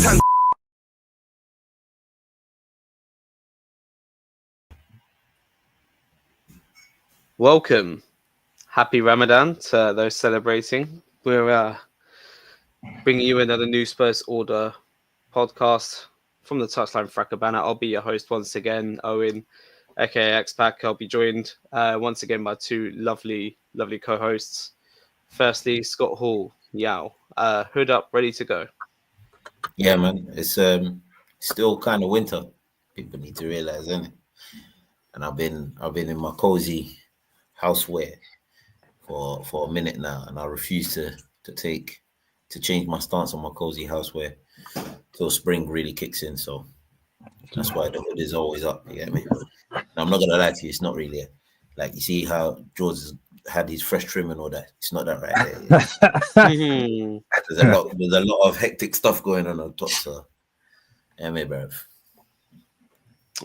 Ramadan. Welcome. Happy Ramadan to those celebrating. We're bringing you another New Spurs Order podcast from the Touchline Fracker banner. I'll be your host once again, Owen, aka X-Pac. I'll be joined once again by two lovely co-hosts. Firstly, Scott Hall, Yao. Hood up, ready to go. Yeah, man. It's still kind of winter. People need to realize, isn't it? And I've been in my cozy houseware for a minute now, and I refuse to change my stance on my cozy houseware till spring really kicks in. So that's why the hood is always up. You get me? And I'm not gonna lie to you, it's not really like, you see how George has had his fresh trim and all that. It's not that right there. There's a lot of hectic stuff going on top. So yeah, me, bruv.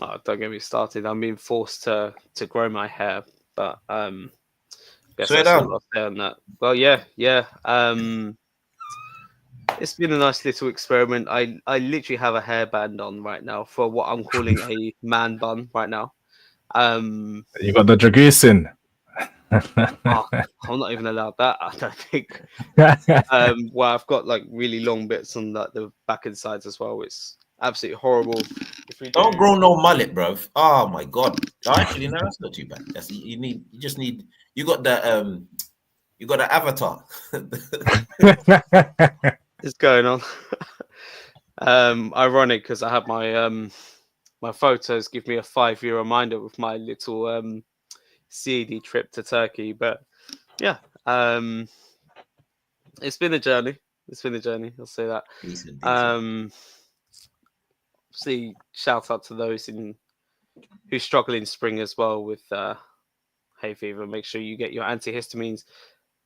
Oh, don't get me started. I'm being forced to grow my hair, but guess Swear that's down. all I'll say on that. Well, yeah. It's been a nice little experiment. I literally have a hairband on right now for what I'm calling a man bun right now. You got the Dragusin. I'm not even allowed that, I don't think. Well, I've got like really long bits on the back and sides as well. It's absolutely horrible. If we Don't grow no mullet, bruv. Oh my god. Actually, no, that's not too bad. You got the avatar. It's going on. Ironic because I have my photos give me a 5-year reminder with my little CED trip to Turkey. But yeah, it's been a journey. I'll say that. Decent. See, shout out to those who struggle in spring as well with hay fever. Make sure you get your antihistamines.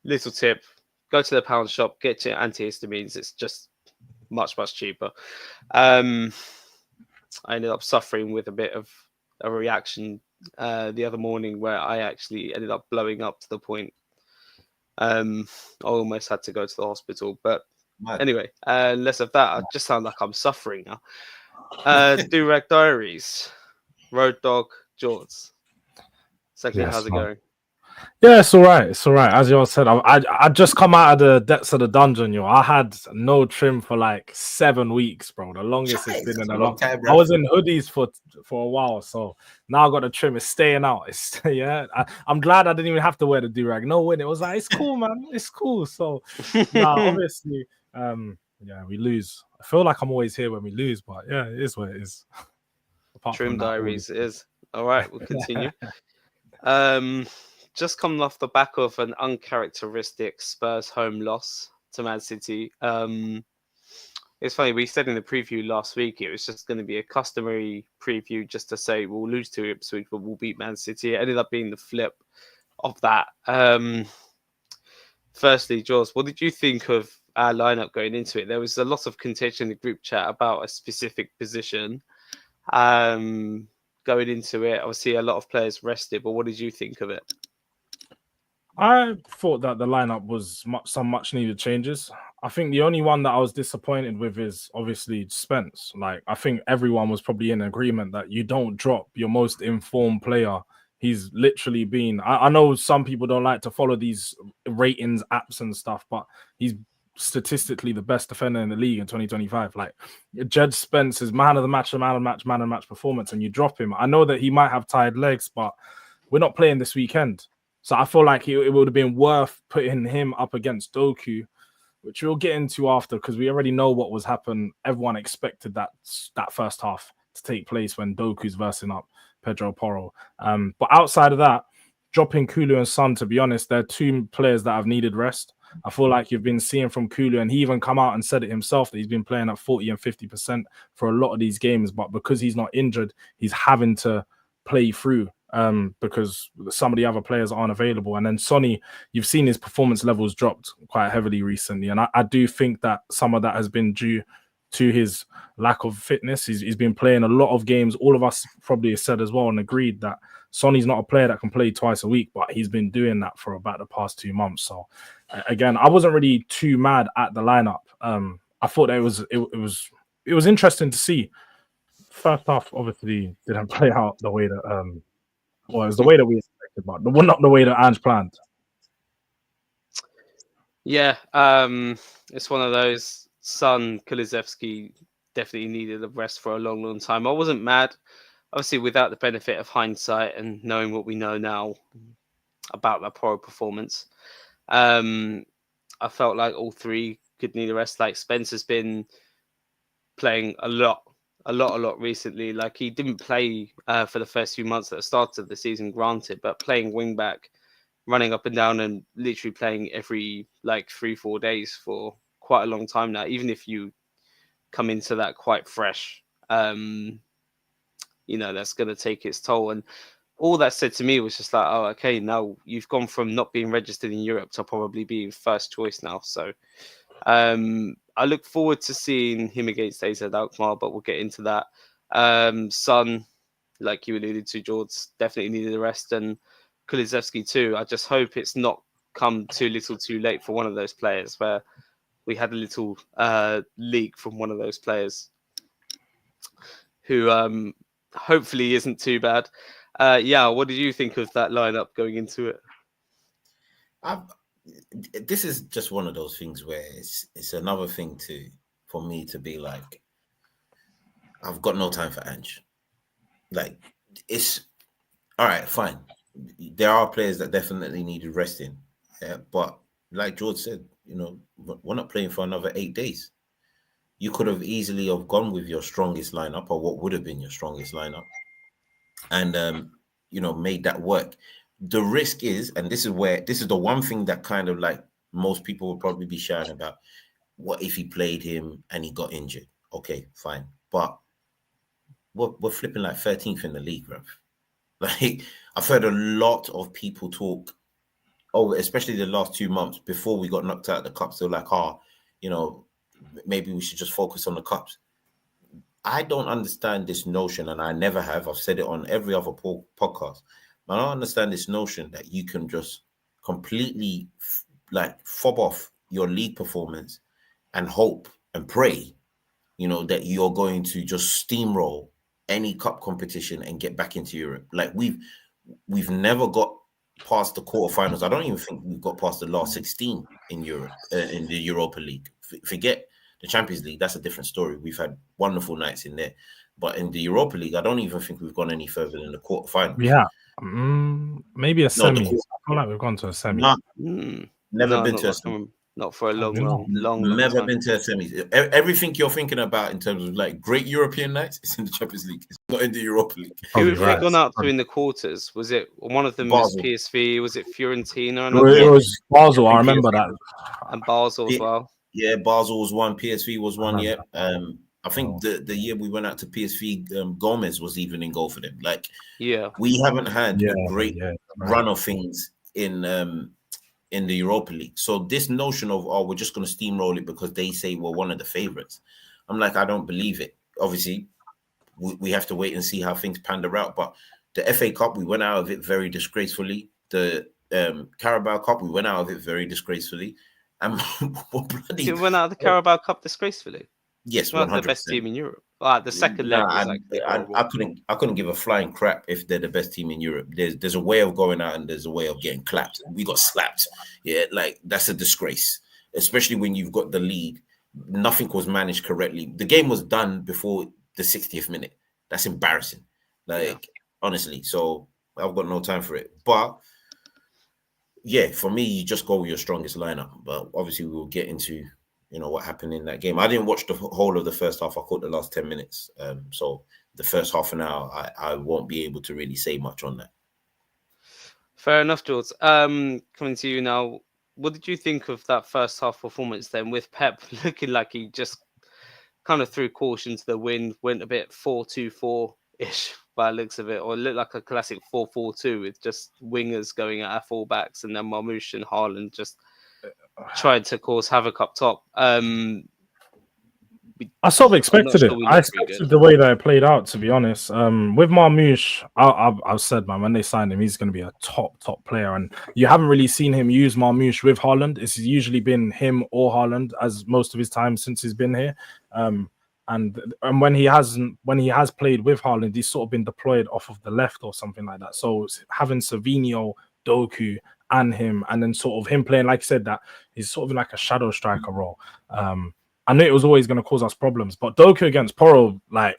Little tip: go to the pound shop, get your antihistamines. It's just much cheaper. I ended up suffering with a bit of a reaction the other morning where I actually ended up blowing up to the point I almost had to go to the hospital. But anyway, less of that. I just sound like I'm suffering now. Durag Diaries, Road Dog, Jorts. Second, how's it going? Yeah, it's all right. As you all said, I just come out of the depths of the dungeon. I had no trim for like 7 weeks, bro. The longest it's been in a long time. I was in hoodies for a while, so now I got the trim. It's staying out. I'm glad I didn't even have to wear the durag. No win. It was like, it's cool, man. It's cool. So now, obviously, yeah, we lose. I feel like I'm always here when we lose, but yeah, it is what it is. Trim Diaries is all right. We'll continue. Just coming off the back of an uncharacteristic Spurs home loss to Man City. It's funny, we said in the preview last week it was just going to be a customary preview just to say we'll lose to Ipswich, but we'll beat Man City. It ended up being the flip of that. Firstly, Jaws, what did you think of our lineup going into it? There was a lot of contention in the group chat about a specific position. Going into it, obviously a lot of players rested, but what did you think of it? I thought that the lineup was some much needed changes. I think the only one that I was disappointed with is obviously Spence. Like, I think everyone was probably in agreement that you don't drop your most informed player. He's literally been, I know some people don't like to follow these ratings apps and stuff, but he's statistically the best defender in the league in 2025. Like, Jed Spence is man of the match performance, and you drop him. I know that he might have tired legs, but we're not playing this weekend. So I feel like it would have been worth putting him up against Doku, which we'll get into after because we already know what was happening. Everyone expected that first half to take place when Doku's versing up Pedro Porro. But outside of that, dropping Kulu and Son, to be honest, they're two players that have needed rest. I feel like you've been seeing from Kulu, and he even come out and said it himself that he's been playing at 40 and 50% for a lot of these games. But because he's not injured, he's having to play through because some of the other players aren't available. And then Sonny, you've seen his performance levels dropped quite heavily recently. And I do think that some of that has been due to his lack of fitness. He's been playing a lot of games. All of us probably said as well and agreed that Sonny's not a player that can play twice a week, but he's been doing that for about the past 2 months. So again, I wasn't really too mad at the lineup. I thought that it was it was interesting to see. First half obviously didn't play out the way that well, it was the way that we expected, but not the way that Ange planned. Yeah, it's one of those. Son Kulusevski definitely needed a rest for a long, long time. I wasn't mad, obviously, without the benefit of hindsight and knowing what we know now about that poor performance. I felt like all three could need a rest. Like Spencer's been playing a lot recently. Like he didn't play for the first few months at the start of the season, granted, but playing wing back, running up and down, and literally playing every like 3-4 days for quite a long time now. Even if you come into that quite fresh, you know, that's going to take its toll. And all that said to me was just like, oh, okay, now you've gone from not being registered in Europe to probably being first choice now. So I look forward to seeing him against AZ Alkmaar, but we'll get into that. Son, like you alluded to, George, definitely needed a rest, and Kulusevski too. I just hope it's not come too little too late for one of those players, where we had a little leak from one of those players who hopefully isn't too bad. Yeah, what did you think of that lineup going into it? This is just one of those things where it's another thing for me to be like, I've got no time for Ange. Like, it's all right, fine. There are players that definitely needed resting, but like George said, you know, we're not playing for another 8 days. You could have easily have gone with your strongest lineup, or what would have been your strongest lineup, and you know, made that work. The risk is, and this is the one thing that kind of like most people would probably be shouting about. What if he played him and he got injured? Okay, fine, but we're flipping like 13th in the league, bro. Like, I've heard a lot of people talk over, especially the last 2 months before we got knocked out of the cups. They're like, you know, maybe we should just focus on the cups. I don't understand this notion, and I never have. I've said it on every other podcast. I don't understand this notion that you can just completely like fob off your league performance and hope and pray, you know, that you're going to just steamroll any cup competition and get back into Europe. Like we've never got past the quarterfinals. I don't even think we've got past the last 16 in Europe, in the Europa League. Forget the Champions League, that's a different story. We've had wonderful nights in there. But in the Europa League, I don't even think we've gone any further than the quarterfinals. Yeah. Maybe a semi. I feel like we've gone to a semi. Never been to a semi. Not for a long Never time. been to a semi. Everything you're thinking about in terms of like great European nights is in the Champions League. It's not in the Europa League. Who have they gone out to in the quarters? Was it one of them? Basel. Was PSV? Was it Fiorentina? It was Basel. I remember that. And Basel as well. Yeah, Basel was one. PSV was one. Yeah. I think the year we went out to PSV, Gomez was even in goal for them. Like, yeah, we haven't had a great run of things in the Europa League. So this notion of, we're just going to steamroll it because they say we're one of the favorites. I'm like, I don't believe it. Obviously, we have to wait and see how things pander out. But the FA Cup, we went out of it very disgracefully. The Carabao Cup, we went out of it very disgracefully. And you went out of the Carabao Cup disgracefully. Yes, 100%. The best team in Europe. The second leg was I couldn't give a flying crap if they're the best team in Europe. There's a way of going out and there's a way of getting clapped. We got slapped. Yeah, like that's a disgrace, especially when you've got the lead. Nothing was managed correctly. The game was done before the 60th minute. That's embarrassing. Honestly. So I've got no time for it. But yeah, for me, you just go with your strongest lineup. But obviously, we will get into, you know, what happened in that game. I didn't watch the whole of the first half. I caught the last 10 minutes. So the first half an hour, I won't be able to really say much on that. Fair enough, George. Coming to you now, what did you think of that first half performance then, with Pep looking like he just kind of threw caution to the wind, went a bit 4-2-4-ish by the looks of it, or it looked like a classic 4-4-2 with just wingers going at our fullbacks and then Marmoush and Haaland just tried to cause havoc up top. I sort of expected it. I expected the way that it played out, to be honest. With Marmoush, I've said, man, when they signed him, he's going to be a top player. And you haven't really seen him use Marmoush with Haaland. It's usually been him or Haaland as most of his time since he's been here. And And when he has played with Haaland, he's sort of been deployed off of the left or something like that. So having Savinho, Doku, and him, and then sort of him playing, like you said, that he's sort of like a shadow striker role. I knew it was always going to cause us problems, but Doku against Porro, like,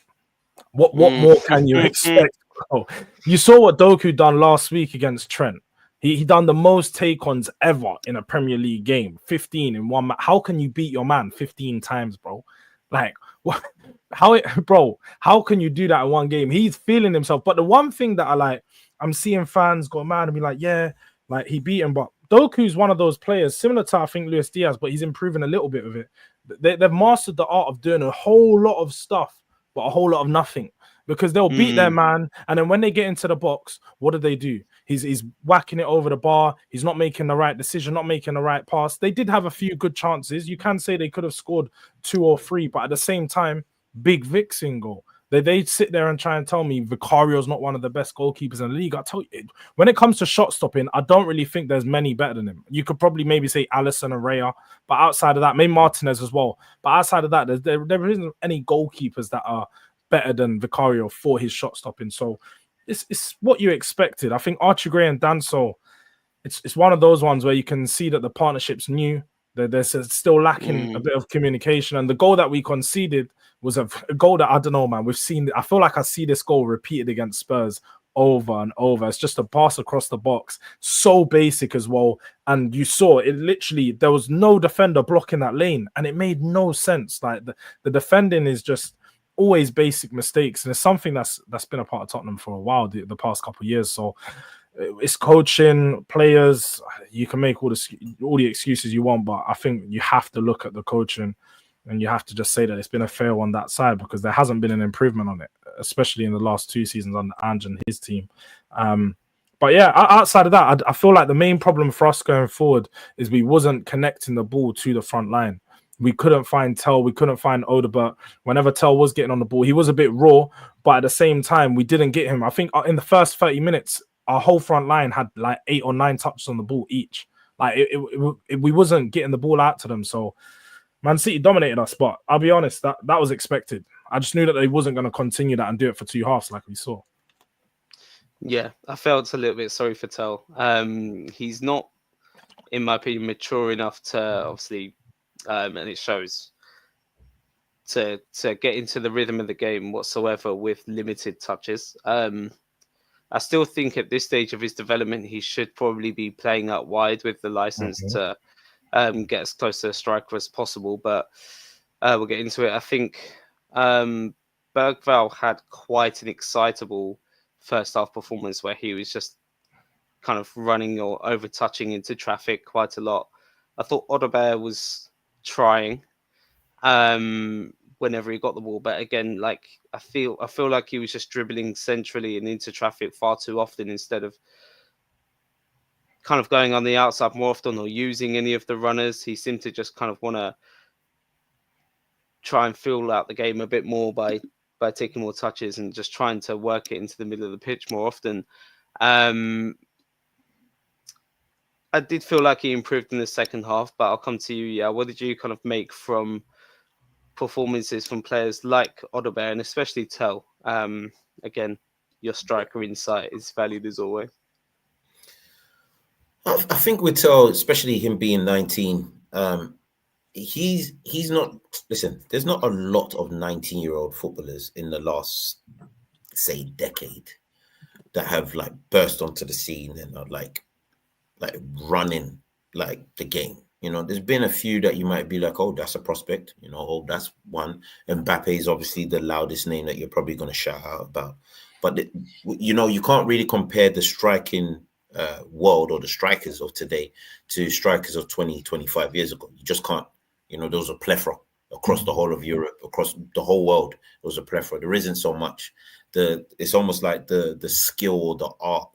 what more can you expect? Bro? You saw what Doku done last week against Trent. He done the most take-ons ever in a Premier League game, 15 in one match. How can you beat your man 15 times, bro? Like, what? How can you do that in one game? He's feeling himself. But the one thing that I'm seeing fans go mad and be like, yeah, like he beat him. But Doku's one of those players, similar to, I think, Luis Diaz, but he's improving a little bit of it. They've mastered the art of doing a whole lot of stuff, but a whole lot of nothing. Because they'll beat their man, and then when they get into the box, what do? He's whacking it over the bar. He's not making the right decision, not making the right pass. They did have a few good chances. You can say they could have scored 2 or 3, but at the same time, big Vic single. They sit there and try and tell me Vicario's not one of the best goalkeepers in the league. I tell you, when it comes to shot stopping, I don't really think there's many better than him. You could probably maybe say Alisson and Raya, but outside of that, maybe Martinez as well. But outside of that, there isn't any goalkeepers that are better than Vicario for his shot stopping. So it's what you expected. I think Archie Gray and Danso, it's one of those ones where you can see that the partnership's new. There's still lacking a bit of communication. And the goal that we conceded was a goal that, I don't know, man, we've seen. I feel like I see this goal repeated against Spurs over and over. It's just a pass across the box. So basic as well. And you saw it literally, there was no defender blocking that lane. And it made no sense. Like the defending is just always basic mistakes, and it's something that's been a part of Tottenham for a while, the past couple of years. So it's coaching, players. You can make all the excuses you want, but I think you have to look at the coaching, and you have to just say that it's been a fail on that side, because there hasn't been an improvement on it, especially in the last 2 seasons under Ange and his team. But yeah, outside of that, I feel like the main problem for us going forward is we wasn't connecting the ball to the front line. We couldn't find Tell. We couldn't find Odegaard. Whenever Tell was getting on the ball, he was a bit raw, but at the same time, we didn't get him. I think in the first 30 minutes, our whole front line had like 8 or 9 touches on the ball each. Like we wasn't getting the ball out to them. So Man City dominated us, but I'll be honest, that was expected. I just knew that they wasn't going to continue that and do it for 2 halves like we saw. Yeah, I felt a little bit sorry for Tell. He's not, in my opinion, mature enough to obviously... and it shows, to get into the rhythm of the game whatsoever with limited touches. I still think at this stage of his development, he should probably be playing out wide with the license to get as close to a striker as possible. But we'll get into it. I think Bergvall had quite an excitable first half performance where he was just kind of running or over touching into traffic quite a lot. I thought Odegaard was trying whenever he got the ball, but again, like I feel like he was just dribbling centrally and into traffic far too often instead of kind of going on the outside more often or using any of the runners. He seemed to just kind of want to try and feel out the game a bit more by taking more touches and just trying to work it into the middle of the pitch more often. I did feel like he improved in the second half, but I'll come to you. Yeah, what did you kind of make from performances from players like Odegaard and especially Tell? Again, your striker insight is valued as always. I think with Tell, especially him being 19, he's not. Listen, there's not a lot of 19-year-old footballers in the last, say, decade that have like burst onto the scene and are like running like the game. You know, there's been a few that you might be like, oh, that's a prospect. You know, oh, that's one. Mbappe is obviously the loudest name that you're probably going to shout out about. But, you know, you can't really compare the striking world or the strikers of today to strikers of 20, 25 years ago. You just can't. You know, there was a plethora across the whole of Europe, across the whole world. There was a plethora. There isn't so much. It's almost like the skill or the art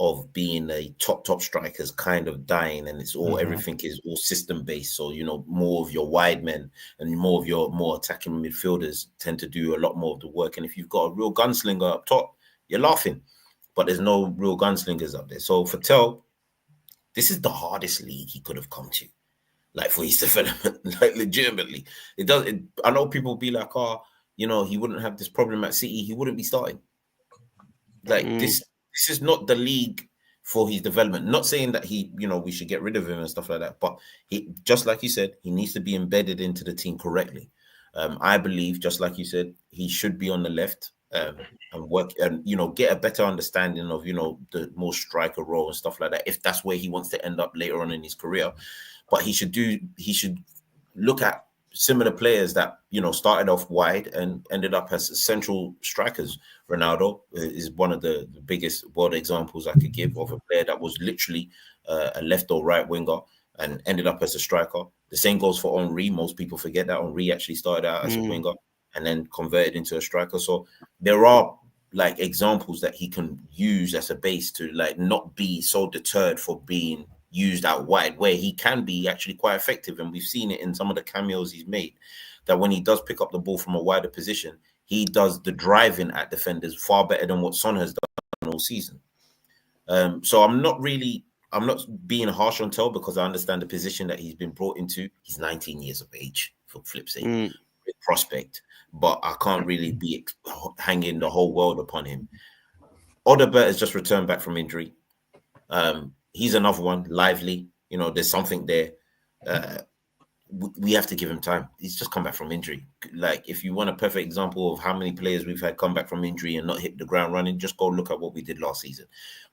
of being a top striker is kind of dying, and it's all everything is all system based. So, you know, more of your wide men and more of your more attacking midfielders tend to do a lot more of the work. And if you've got a real gunslinger up top, you're laughing, but there's no real gunslingers up there. So for Tell, this is the hardest league he could have come to. like for his development, like legitimately. It does. I know people be like, oh, you know, he wouldn't have this problem at City. He wouldn't be starting. Like this is not the league for his development. Not saying that he, you know, we should get rid of him and stuff like that. But he, just like you said, he needs to be embedded into the team correctly. I believe, just like you said, he should be on the left and work and, you know, get a better understanding of, you know, the more striker role and stuff like that, if that's where he wants to end up later on in his career. But he should look at similar players that, you know, started off wide and ended up as central strikers. Ronaldo is one of the biggest world examples I could give of a player that was literally a left or right winger and ended up as a striker. The same goes for Henry. Most people forget that Henry actually started out as a winger and then converted into a striker. So there are like examples that he can use as a base to like not be so deterred for being used out wide, where he can be actually quite effective. And we've seen it in some of the cameos he's made, that when he does pick up the ball from a wider position, he does the driving at defenders far better than what Son has done all season. So I'm not being harsh on Tel, because I understand the position that he's been brought into. He's 19 years of age, for flip's sake, prospect, but I can't really be hanging the whole world upon him. Odobert has just returned back from injury. He's another one, lively. You know, there's something there. We have to give him time. He's just come back from injury. Like, if you want a perfect example of how many players we've had come back from injury and not hit the ground running, just go look at what we did last season.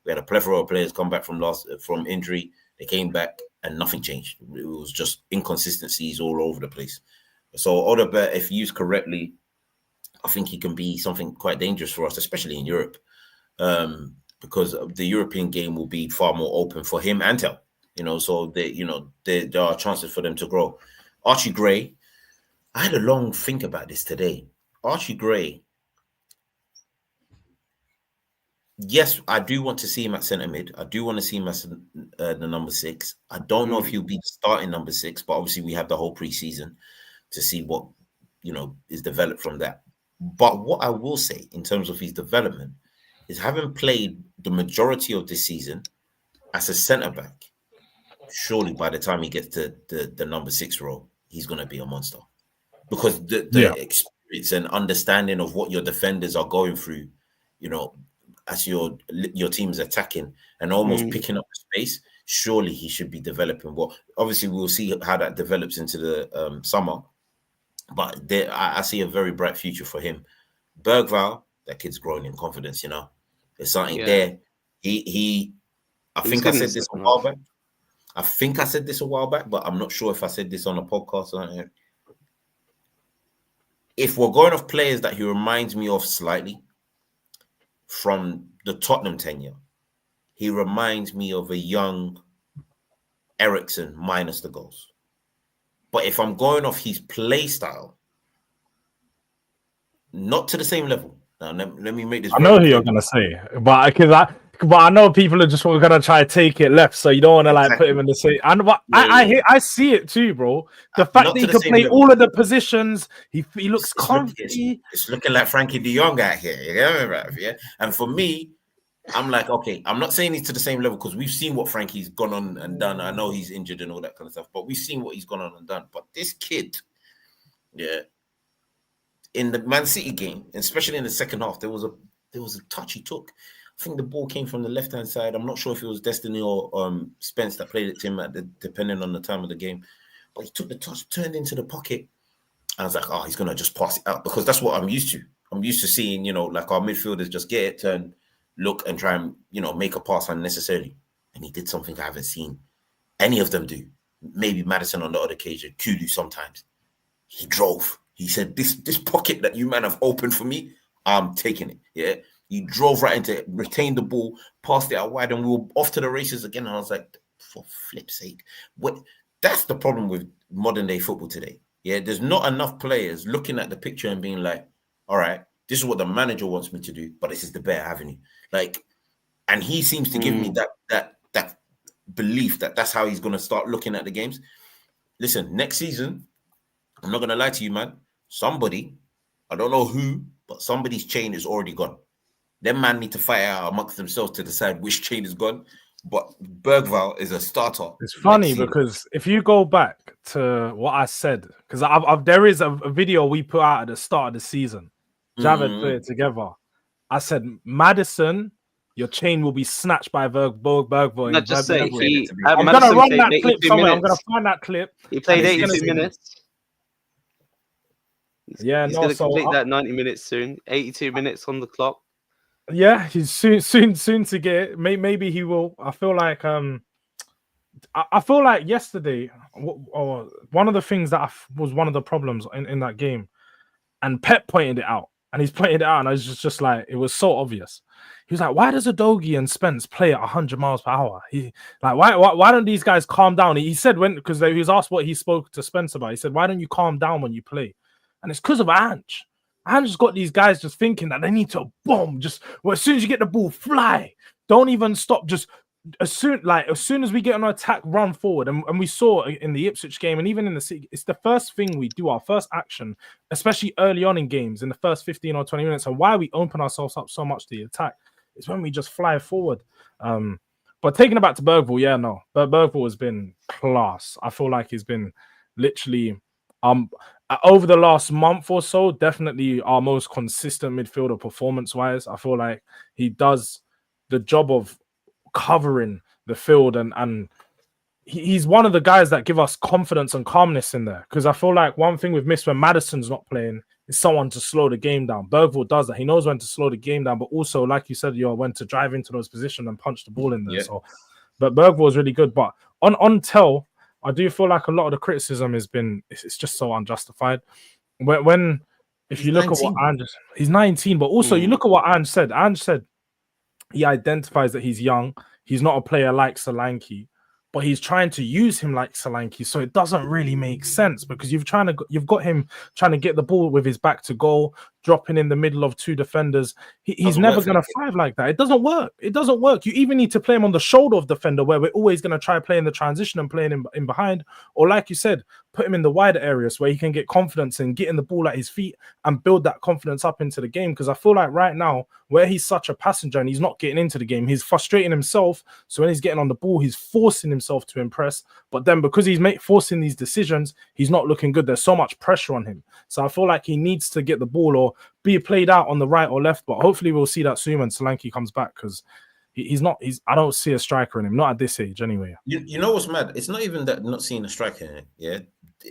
We had a plethora of players come back from injury. They came back and nothing changed. It was just inconsistencies all over the place. So Odobert, if used correctly, I think he can be something quite dangerous for us, especially in Europe, because the European game will be far more open for him and Tel. You know, so there are chances for them to grow. Archie Gray, I had a long think about this today. Archie Gray, yes, I do want to see him at centre mid. I do want to see him as the number 6. I don't know if he'll be starting number 6, but obviously we have the whole preseason to see what, you know, is developed from that. But what I will say in terms of his development is, having played the majority of this season as a centre back, surely by the time he gets to the number 6 role, he's going to be a monster, because the experience and understanding of what your defenders are going through, you know, as your team is attacking and almost picking up the space, surely he should be developing well. Obviously, we'll see how that develops into the summer, but I see a very bright future for him. Bergvall, that kid's growing in confidence, you know. There's something there. I think I said this a while back. I think I said this a while back, but I'm not sure if I said this on a podcast or not. If we're going off players that he reminds me of slightly from the Tottenham tenure, he reminds me of a young Eriksen minus the goals. But if I'm going off his play style, not to the same level. Now, let me make this. I know who you're gonna say, but I know people are just gonna try to take it left, so you don't want to like put him in the same. And I see it too, bro. The fact that he can play all of the positions, he looks comfy. It's looking like Frankie De Jong out here, you know, right? Yeah. And for me, I'm like, okay, I'm not saying he's to the same level, because we've seen what Frankie's gone on and done. I know he's injured and all that kind of stuff, but we've seen what he's gone on and done. But this kid, yeah, in the Man City game, especially in the second half, there was a touch he took. I think the ball came from the left-hand side. I'm not sure if it was Destiny or Spence that played it to him depending on the time of the game. But he took the touch, turned into the pocket. I was like, oh, he's going to just pass it out, because that's what I'm used to. I'm used to seeing, you know, like our midfielders just get it, turn, look, and try and, you know, make a pass unnecessarily. And he did something I haven't seen any of them do. Maybe Maddison on the odd occasion, Kulu sometimes. He drove. He said, this pocket that you man have opened for me, I'm taking it. Yeah. He drove right into it, retained the ball, passed it out wide, and we were off to the races again. And I was like, for flip's sake. That's the problem with modern day football today. Yeah. There's not enough players looking at the picture and being like, all right, this is what the manager wants me to do, but this is the better avenue. Like, and he seems to give me that belief that that's how he's going to start looking at the games. Listen, next season, I'm not going to lie to you, man. Somebody, I don't know who, but somebody's chain is already gone. Them man need to fight out amongst themselves to decide which chain is gone. but Bergvall is a starter. It's funny next season. because if you go back to what I said, because there is a video we put out at the start of the season. Javed put it together. I said, Madison, your chain will be snatched by Bergvall. Not just say I'm Madison gonna run played that clip 82 somewhere. minutes. I'm gonna find that clip. He played and it's 82 gonna- minutes. He's going to complete that 90 minutes soon. 82 minutes on the clock. Yeah, he's soon to get it. Maybe he will. I feel like I feel like yesterday, or one of the things that was one of the problems in that game, and Pep pointed it out, and he's pointed it out, and I was just like, it was so obvious. He was like, "Why does Udogie and Spence play at 100 miles per hour? He like, why don't these guys calm down?" He said because he was asked what he spoke to Spence about. He said, "Why don't you calm down when you play?" And it's because of Ange. Ange's got these guys just thinking that they need to bomb. Just as soon as you get the ball, fly. Don't even stop. Just as soon as we get on an attack, run forward. And we saw in the Ipswich game, and even in the City, it's the first thing we do, our first action, especially early on in games, in the first 15 or 20 minutes. And why we open ourselves up so much to the attack is when we just fly forward. But taking it back to Bergvall, but Bergvall has been class. I feel like he's been literally over the last month or so, definitely our most consistent midfielder performance-wise. I feel like he does the job of covering the field, and he's one of the guys that give us confidence and calmness in there. Because I feel like one thing we've missed when Madison's not playing is someone to slow the game down. Bergvall does that. He knows when to slow the game down, but also, like you said, when to drive into those positions and punch the ball in there. Yeah. So, but Bergvall is really good. But on Tel, I do feel like a lot of the criticism it's just so unjustified. If you look 19. At what Ange, he's 19, but also you look at what Ange said. Ange said he identifies that he's young. He's not a player like Solanke, but he's trying to use him like Solanke. So it doesn't really make sense because you've got him trying to get the ball with his back to goal, dropping in the middle of two defenders. He's never going to thrive like that. It doesn't work. It doesn't work. You even need to play him on the shoulder of defender where we're always going to try playing the transition and playing him in behind. Or like you said, put him in the wider areas where he can get confidence and getting the ball at his feet and build that confidence up into the game. Because I feel like right now, where he's such a passenger and he's not getting into the game, he's frustrating himself. So when he's getting on the ball, he's forcing himself to impress. But then because he's forcing these decisions, he's not looking good. There's so much pressure on him. So I feel like he needs to get the ball or be played out on the right or left. But hopefully we'll see that soon when Solanke comes back, because I don't see a striker in him, not at this age anyway. You know what's mad? It's not even that not seeing a striker in it. Yeah.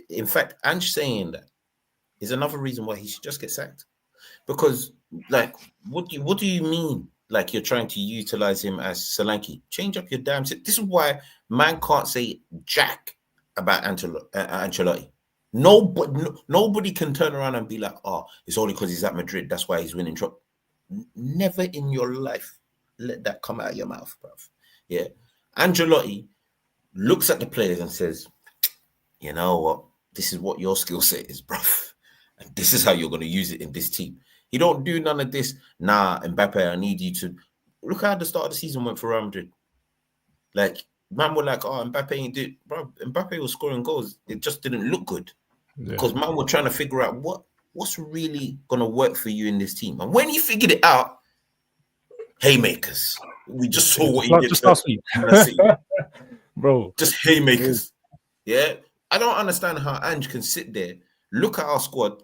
In fact, Ange saying that is another reason why he should just get sacked. Because, like, what do you mean? Like, you're trying to utilize him as Solanke? Change up your damn. This is why man can't say jack about Ancelotti. Nobody can turn around and be like, "Oh, it's only because he's at Madrid. That's why he's winning." Never in your life let that come out of your mouth, bruv. Yeah, Ancelotti looks at the players and says, "You know what? This is what your skill set is, bruv, and this is how you're going to use it in this team." He don't do none of this. Nah, Mbappe, I need you to look how the start of the season went for Real Madrid. Like, man were like, "Oh, Mbappe ain't do," bro. Mbappe was scoring goals. It just didn't look good because man were trying to figure out what's really gonna work for you in this team. And when he figured it out, haymakers. We just saw what he did just last week, bro. Just haymakers. Yeah, I don't understand how Ange can sit there, look at our squad,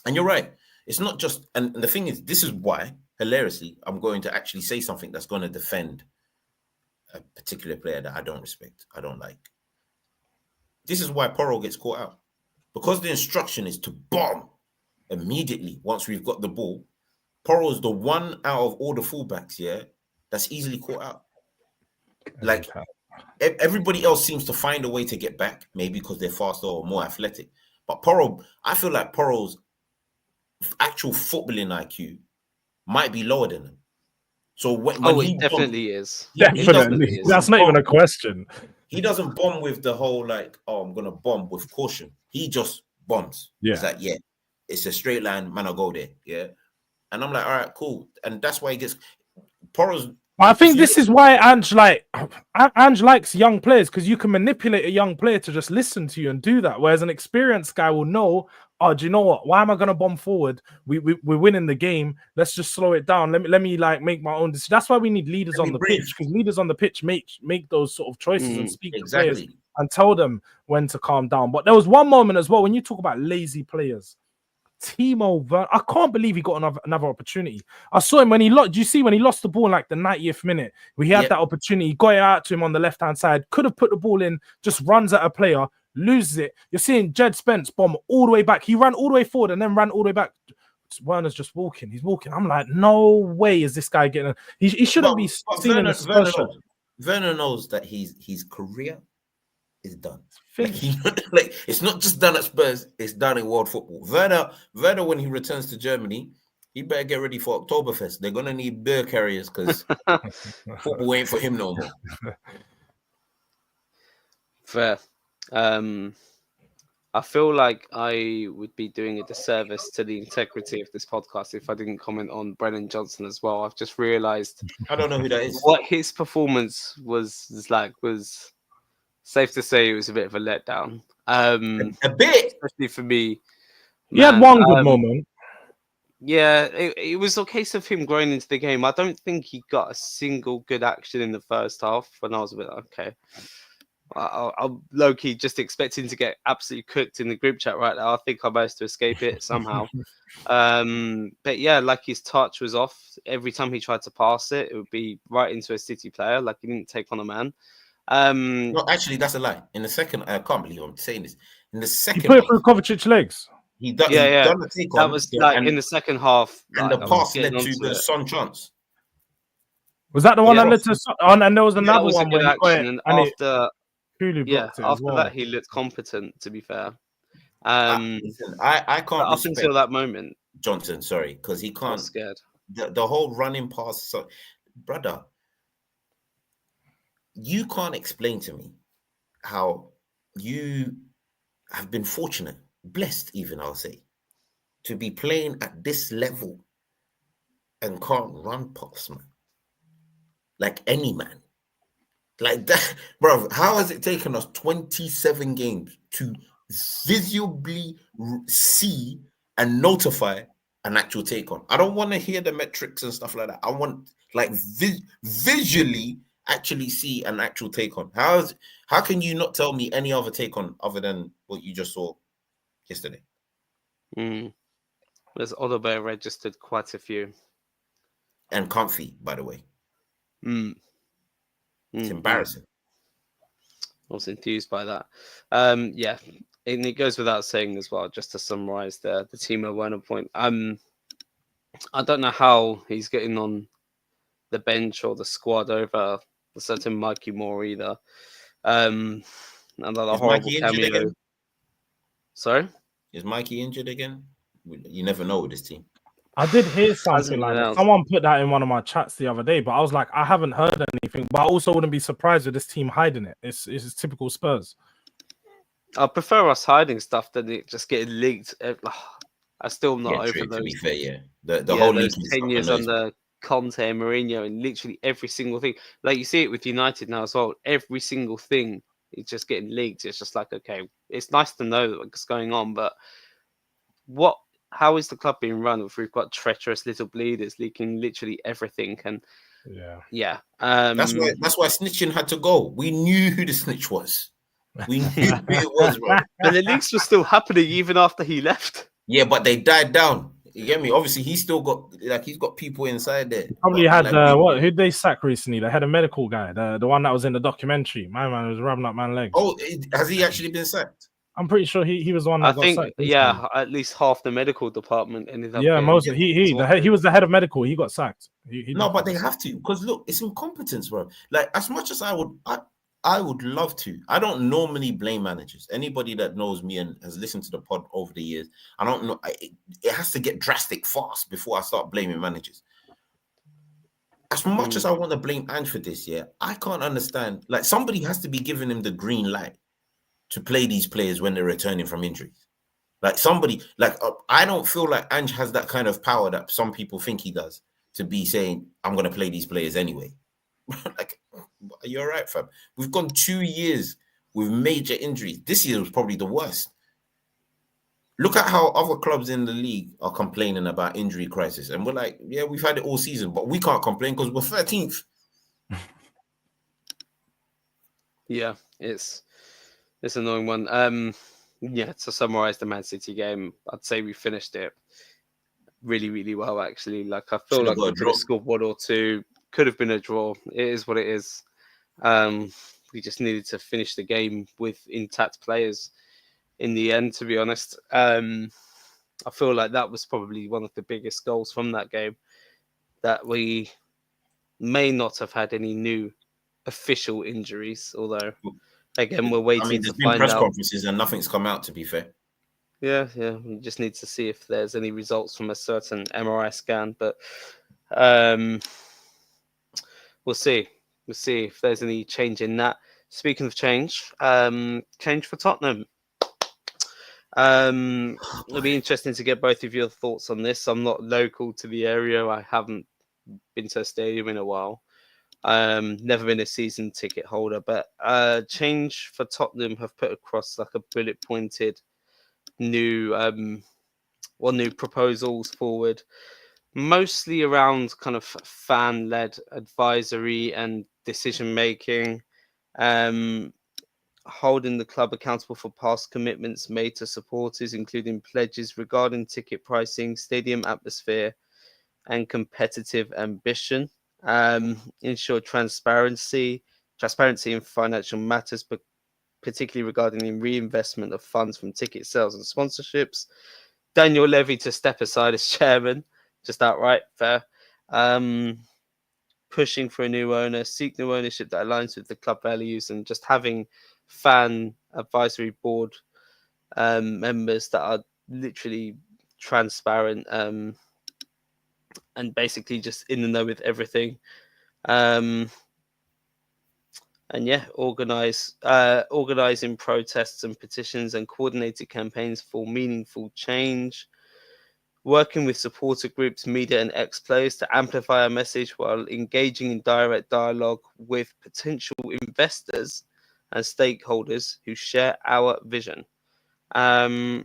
and you're right. It's not just, and the thing is, this is why, hilariously, I'm going to actually say something that's going to defend a particular player that I don't respect, I don't like. This is why Porro gets caught out. Because the instruction is to bomb immediately once we've got the ball. Porro is the one out of all the fullbacks, yeah, that's easily caught out. Like, everybody else seems to find a way to get back, maybe because they're faster or more athletic. But Porro, I feel like Porro's actual footballing IQ might be lower than him. So when he definitely is. Definitely. That's not even a question. He doesn't bomb with the whole like, "Oh, I'm gonna bomb with caution." He just bombs. Yeah. It's like, yeah, it's a straight line, man, I'll go there. Yeah. And I'm like, all right, cool. And that's why he gets Porro's. I think this is why Ange likes young players, because you can manipulate a young player to just listen to you and do that. Whereas an experienced guy will know, oh, do you know what? Why am I gonna bomb forward? We're winning the game. Let's just slow it down. Let me like make my own decision. That's why we need leaders Let on me the breathe. pitch, because leaders on the pitch make those sort of choices and speak to players Exactly. and tell them when to calm down. But there was one moment as well when you talk about lazy players. Timo Werner, I can't believe he got another opportunity. I saw him when he lost. Do you see when he lost the ball in like the 90th minute? Where he had that opportunity, he got it out to him on the left hand side, could have put the ball in, just runs at a player, loses it. You're seeing Jed Spence bomb all the way back. He ran all the way forward and then ran all the way back. Werner's just walking. He's walking. I'm like, no way is this guy getting. He shouldn't be seen in the Spurs shirt. Werner knows that his career is done. Finished. Like it's not just done at Spurs, it's done in world football. Werner, when he returns to Germany, he better get ready for Oktoberfest. They're gonna need beer carriers because football ain't for him no more. Fair. I feel like I would be doing a disservice to the integrity of this podcast if I didn't comment on Brennan Johnson as well. I've just realised I don't know who that is. what his performance was like. Was safe to say it was a bit of a letdown. A bit, especially for me. He had one good moment. Yeah, it was a case of him growing into the game. I don't think he got a single good action in the first half when I was a bit okay. I'm low-key just expecting to get absolutely cooked in the group chat right now. I think I managed to escape it somehow. But yeah, like his touch was off. Every time he tried to pass it, it would be right into a City player. Like he didn't take on a man. No, actually, that's a lie. In the second, I can't believe I'm saying this. In the second, he put it through Kovacic's legs. He done the take that on. Was like in the second half, and like, the pass led to the Son chance. Was that the one that led to? And there was another was one a good where action, and after Kulu blocked it as well. That he looked competent. To be fair, listen, I can't up until that moment. Johnson, sorry, because he can't. I was scared. The whole running pass, so, brother, you can't explain to me how you have been fortunate, blessed, even I'll say, to be playing at this level and can't run past man like any man. Like that, bro. How has it taken us 27 games to visibly see and notify an actual take on? I don't want to hear the metrics and stuff like that. I want like visually actually see an actual take on. How can you not tell me any other take on other than what you just saw yesterday? There's Odobe registered quite a few. And comfy, by the way. It's embarrassing. I was enthused by that. Yeah, and it goes without saying as well, just to summarize the Timo Werner point. I don't know how he's getting on the bench or the squad over a certain Mikey Moore either. Another horrible cameo. Sorry? Is Mikey injured again? You never know with this team. I did hear something like that. Someone put that in one of my chats the other day, but I was like, I haven't heard anything. But I also wouldn't be surprised with this team hiding it. It's typical Spurs. I prefer us hiding stuff than it just getting leaked. I'm still not over those. To be fair, yeah. The whole those 10 years under Conte and Mourinho and literally every single thing. Like you see it with United now as well. Every single thing is just getting leaked. It's just like, okay, it's nice to know what's going on, but how is the club being run if we've got treacherous little bleeders leaking literally everything? And that's why snitching had to go. We knew who the snitch was. We knew who it was, bro. And the leaks were still happening even after he left. Yeah, but they died down. You get me? Obviously, he's got people inside there. He probably had who'd they sack recently? They had a medical guy, the one that was in the documentary. My man was rubbing up man's legs. Oh, has he actually been sacked? I'm pretty sure he was the one that got sacked. Yeah, at least half the medical department ended up. Yeah, most of he was the head of medical. He got sacked. No, but they have to, because look, it's incompetence, bro. Like, as much as I would love to. I don't normally blame managers. Anybody that knows me and has listened to the pod over the years, I don't know. It has to get drastic fast before I start blaming managers. As much as I want to blame Ange for this, I can't understand. Like, somebody has to be giving him the green light to play these players when they're returning from injuries. Like somebody, I don't feel like Ange has that kind of power that some people think he does to be saying, I'm going to play these players anyway. Like, you're right, fam. We've gone 2 years with major injuries. This year was probably the worst. Look at how other clubs in the league are complaining about injury crisis, and we're like, yeah, we've had it all season, but we can't complain because we're 13th. Yeah, it's an annoying one. Yeah, to summarize the Man City game, I'd say we finished it really, really well, actually. Like, I feel Should have like got we a could have draw. scored 1 or 2, could have been a draw. It is what it is. We just needed to finish the game with intact players in the end, to be honest. I feel like that was probably one of the biggest goals from that game, that we may not have had any new official injuries, although, again, we're I mean, waiting to there's been find press out. conferences and nothing's come out, to be fair. Yeah, we just need to see if there's any results from a certain MRI scan, but we'll see. We'll see if there's any change in that. Speaking of change, change for Tottenham. It'll be interesting to get both of your thoughts on this. I'm not local to the area. I haven't been to a stadium in a while. Never been a season ticket holder, but change for Tottenham have put across like a bullet pointed new new proposals forward, mostly around kind of fan led advisory and decision making. Holding the club accountable for past commitments made to supporters, including pledges regarding ticket pricing, stadium atmosphere, and competitive ambition. Ensure transparency in financial matters, but particularly regarding the reinvestment of funds from ticket sales and sponsorships. Daniel Levy to step aside as chairman, just outright fair. Pushing for a new owner, seek new ownership that aligns with the club values, and just having fan advisory board members that are literally transparent and basically just in the know with everything. And yeah, organizing protests and petitions and coordinated campaigns for meaningful change. Working with supporter groups, media, and ex-players to amplify our message while engaging in direct dialogue with potential investors and stakeholders who share our vision. Yeah,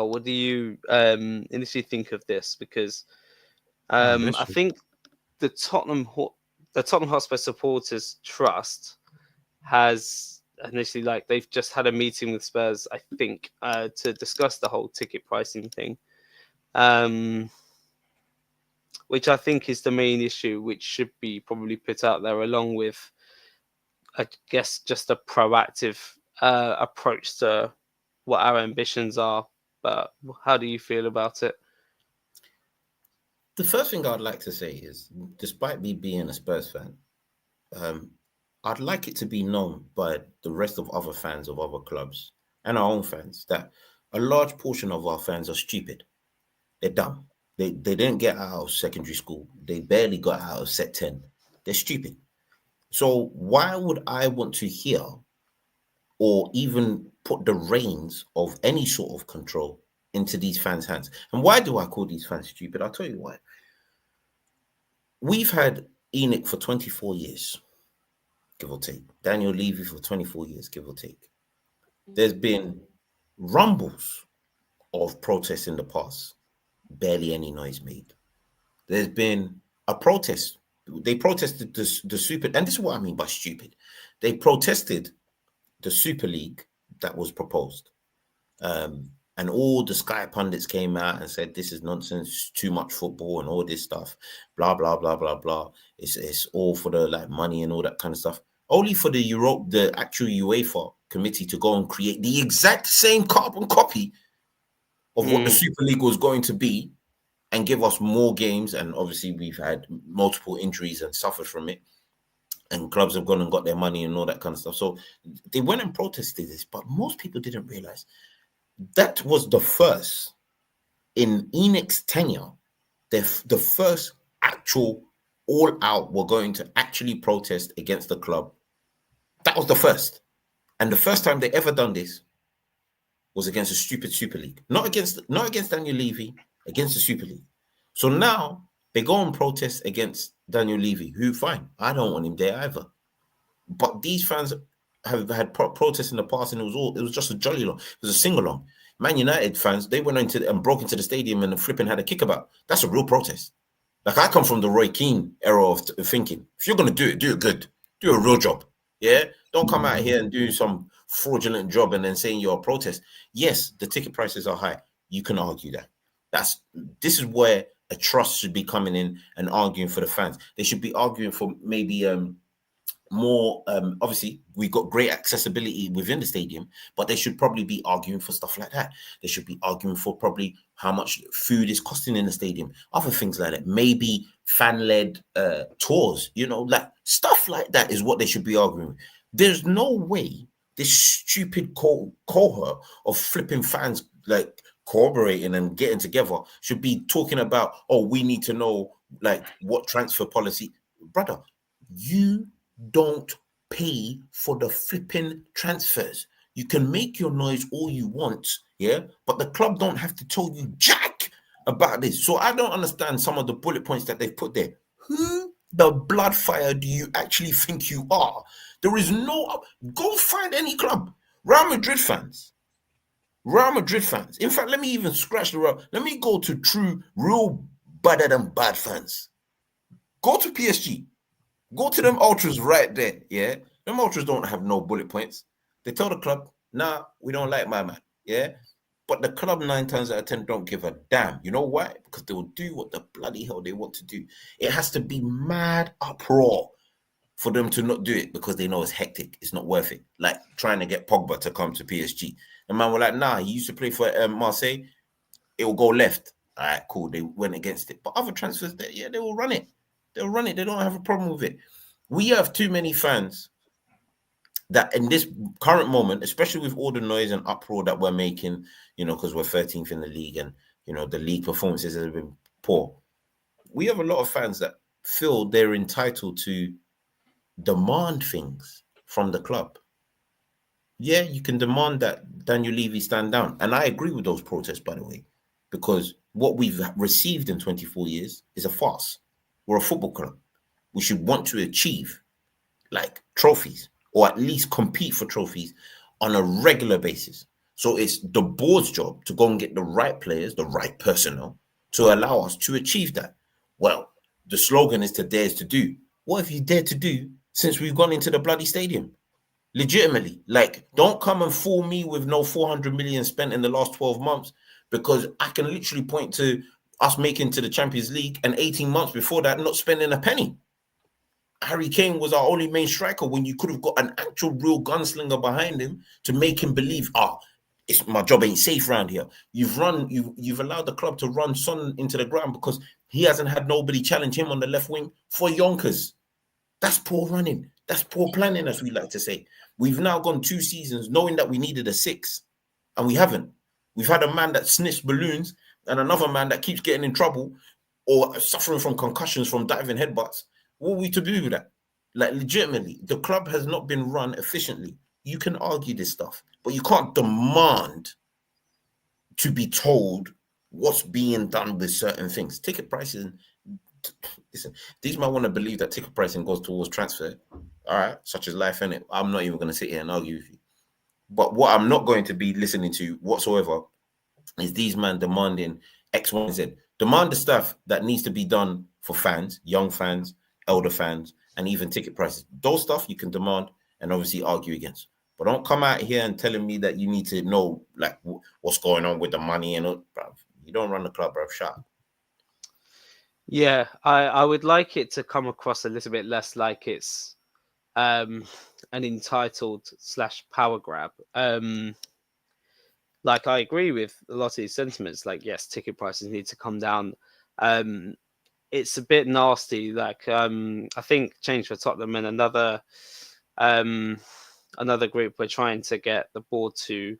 what do you initially think of this? Because I think the Tottenham Hotspur Supporters Trust has initially, like, they've just had a meeting with Spurs, I think, to discuss the whole ticket pricing thing, which I think is the main issue, which should be probably put out there, along with, I guess, just a proactive approach to what our ambitions are. But how do you feel about it? The first thing I'd like to say is, despite me being a Spurs fan, I'd like it to be known by the rest of other fans of other clubs and our own fans that a large portion of our fans are stupid. They're dumb. They didn't get out of secondary school. They barely got out of set 10. They're stupid. So why would I want to hear or even put the reins of any sort of control into these fans' hands? And why do I call these fans stupid? I'll tell you why. We've had Enoch for 24 years, give or take. Daniel Levy for 24 years, give or take. There's been rumbles of protests in the past, barely any noise made. There's been a protest. They protested the Super, and this is what I mean by stupid. They protested the Super League that was proposed. And all the Sky pundits came out and said, this is nonsense, too much football and all this stuff, blah, blah, blah, blah, blah. It's all for the like money and all that kind of stuff. Only for the actual UEFA committee to go and create the exact same carbon copy of what the Super League was going to be and give us more games. And obviously we've had multiple injuries and suffered from it. And clubs have gone and got their money and all that kind of stuff. So they went and protested this, but most people didn't realize that was the first in Enoch's tenure, the first actual all out were going to actually protest against the club. That was the first. And the first time they ever done this was against a stupid Super League. Not against Daniel Levy, against the Super League. So now they go and protest against Daniel Levy, who, fine, I don't want him there either. But these fans have had protests in the past, and it was just a jolly long. It was a sing along. Man United fans, they went into and broke into the stadium and flipping had a kickabout. That's a real protest. Like, I come from the Roy Keane era of thinking, if you're going to do it good. Do a real job. Yeah? Don't come out here and do some fraudulent job and then saying you're a protest. Yes, the ticket prices are high. You can argue that. This is where a trust should be coming in and arguing for the fans. They should be arguing for maybe more obviously we got great accessibility within the stadium, but they should probably be arguing for stuff like that. They should be arguing for probably how much food is costing in the stadium, other things like that, maybe fan-led tours, like stuff like that is what they should be arguing. There's no way this stupid cohort of flipping fans like cooperating and getting together should be talking about, oh, we need to know like what transfer policy. Brother, you don't pay for the flipping transfers. You can make your noise all you want, yeah, but the club don't have to tell you jack about this. So I don't understand some of the bullet points that they've put there. Who the bloodfire do you actually think you are? There is no, go find any club. Real Madrid fans. In fact, let me even scratch the road. Let me go to true, real better than bad fans. Go to PSG. Go to them ultras right there, yeah? Them ultras don't have no bullet points. They tell the club, nah, we don't like my man, yeah? But the club 9 times out of 10 don't give a damn. You know why? Because they will do what the bloody hell they want to do. It has to be mad uproar for them to not do it because they know it's hectic. It's not worth it. Like trying to get Pogba to come to PSG. The man were like, nah, he used to play for Marseille. It will go left. All right, cool. They went against it. But other transfers, they will run it. They'll run it. They don't have a problem with it. We have too many fans that in this current moment, especially with all the noise and uproar that we're making, because we're 13th in the league and, the league performances have been poor. We have a lot of fans that feel they're entitled to demand things from the club. Yeah, you can demand that Daniel Levy stand down. And I agree with those protests, by the way, because what we've received in 24 years is a farce. We're a football club. We should want to achieve like trophies or at least compete for trophies on a regular basis. So it's the board's job to go and get the right players, the right personnel to allow us to achieve that. Well, the slogan is to dare is to do. What have you dared to do since we've gone into the bloody stadium? Legitimately, like, don't come and fool me with no 400 million spent in the last 12 months, because I can literally point to us making to the Champions League and 18 months before that not spending a penny. Harry Kane was our only main striker when you could have got an actual real gunslinger behind him to make him believe, it's my job ain't safe around here. You've allowed the club to run Son into the ground because he hasn't had nobody challenge him on the left wing for yonkers. That's poor running. That's poor planning, as we like to say. We've now gone 2 seasons knowing that we needed a 6, and we haven't. We've had a man that sniffs balloons and another man that keeps getting in trouble or suffering from concussions from diving headbutts. What are we to do with that? Like, legitimately, the club has not been run efficiently. You can argue this stuff, but you can't demand to be told what's being done with certain things. Ticket prices, listen, these might want to believe that ticket pricing goes towards transfer, all right, such as life, innit? I'm not even going to sit here and argue with you. But what I'm not going to be listening to whatsoever is these men demanding X, Y, and Z. Demand the stuff that needs to be done for fans, young fans, elder fans, and even ticket prices. Those stuff you can demand and obviously argue against. But don't come out here and telling me that you need to know like what's going on with the money and all. Bruv, you don't run the club, bruv. Shut up. Yeah, I would like it to come across a little bit less like it's an entitled / power grab. Like, I agree with a lot of these sentiments. Like, yes, ticket prices need to come down. It's a bit nasty. Like, I think Change for Tottenham and another group were trying to get the board to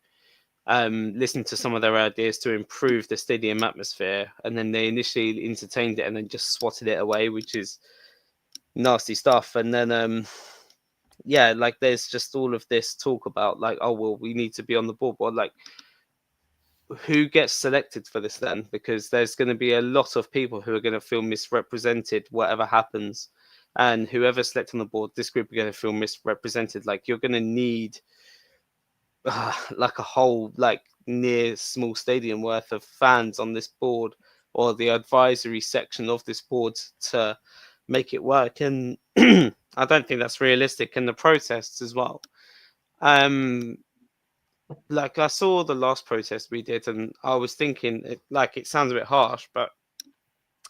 listen to some of their ideas to improve the stadium atmosphere, and then they initially entertained it and then just swatted it away, which is nasty stuff. And then yeah, like, there's just all of this talk about like, oh well, we need to be on the board, but like, who gets selected for this then? Because there's going to be a lot of people who are going to feel misrepresented whatever happens, and whoever's selected on the board, this group are going to feel misrepresented. Like, you're going to need like a whole like near small stadium worth of fans on this board or the advisory section of this board to make it work. And I don't think that's realistic. And the protests as well. Like I saw the last protest we did, and I was thinking, it sounds a bit harsh, but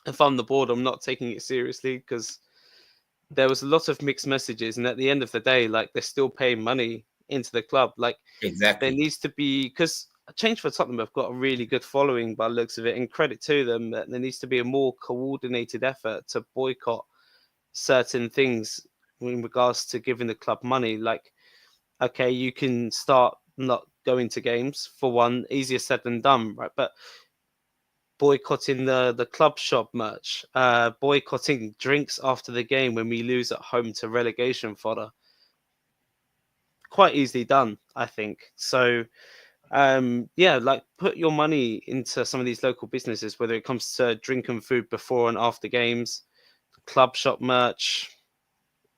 if I'm the board, I'm not taking it seriously because there was a lot of mixed messages, and at the end of the day, like they're still paying money into the club. Like there Exactly. needs to be, because Change for Tottenham have got a really good following by the looks of it, and credit to them, that there needs to be a more coordinated effort to boycott certain things in regards to giving the club money. Like, okay, you can start not going to games for one, easier said than done, right? But boycotting the club shop merch, boycotting drinks after the game when we lose at home to relegation fodder. Quite easily done, I think. So, yeah, like put your money into some of these local businesses, whether it comes to drink and food before and after games, club shop merch.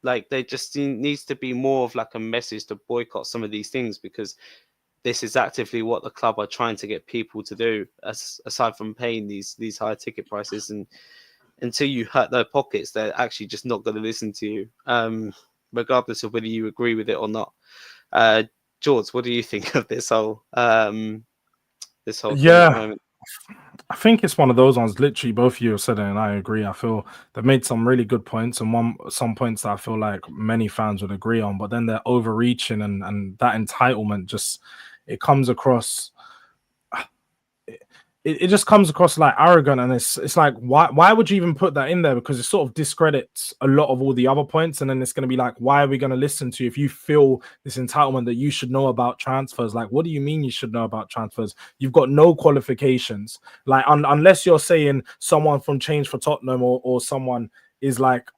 Like they just needs to be more of like a message to boycott some of these things, because this is actively what the club are trying to get people to do, aside from paying these high ticket prices. And until you hurt their pockets, they're actually just not going to listen to you, regardless of whether you agree with it or not. George, what do you think of this whole thing at the moment? I think it's one of those ones. Literally, both of you have said it, and I agree. I feel they've made some really good points, and some points that I feel like many fans would agree on. But then they're overreaching, and that entitlement just it comes across. It just comes across like arrogant, and it's like why would you even put that in there? Because it sort of discredits a lot of all the other points, and then it's going to be like, why are we going to listen to you if you feel this entitlement that you should know about transfers? Like, what do you mean you should know about transfers? You've got no qualifications. Like unless you're saying someone from Change for Tottenham or someone is like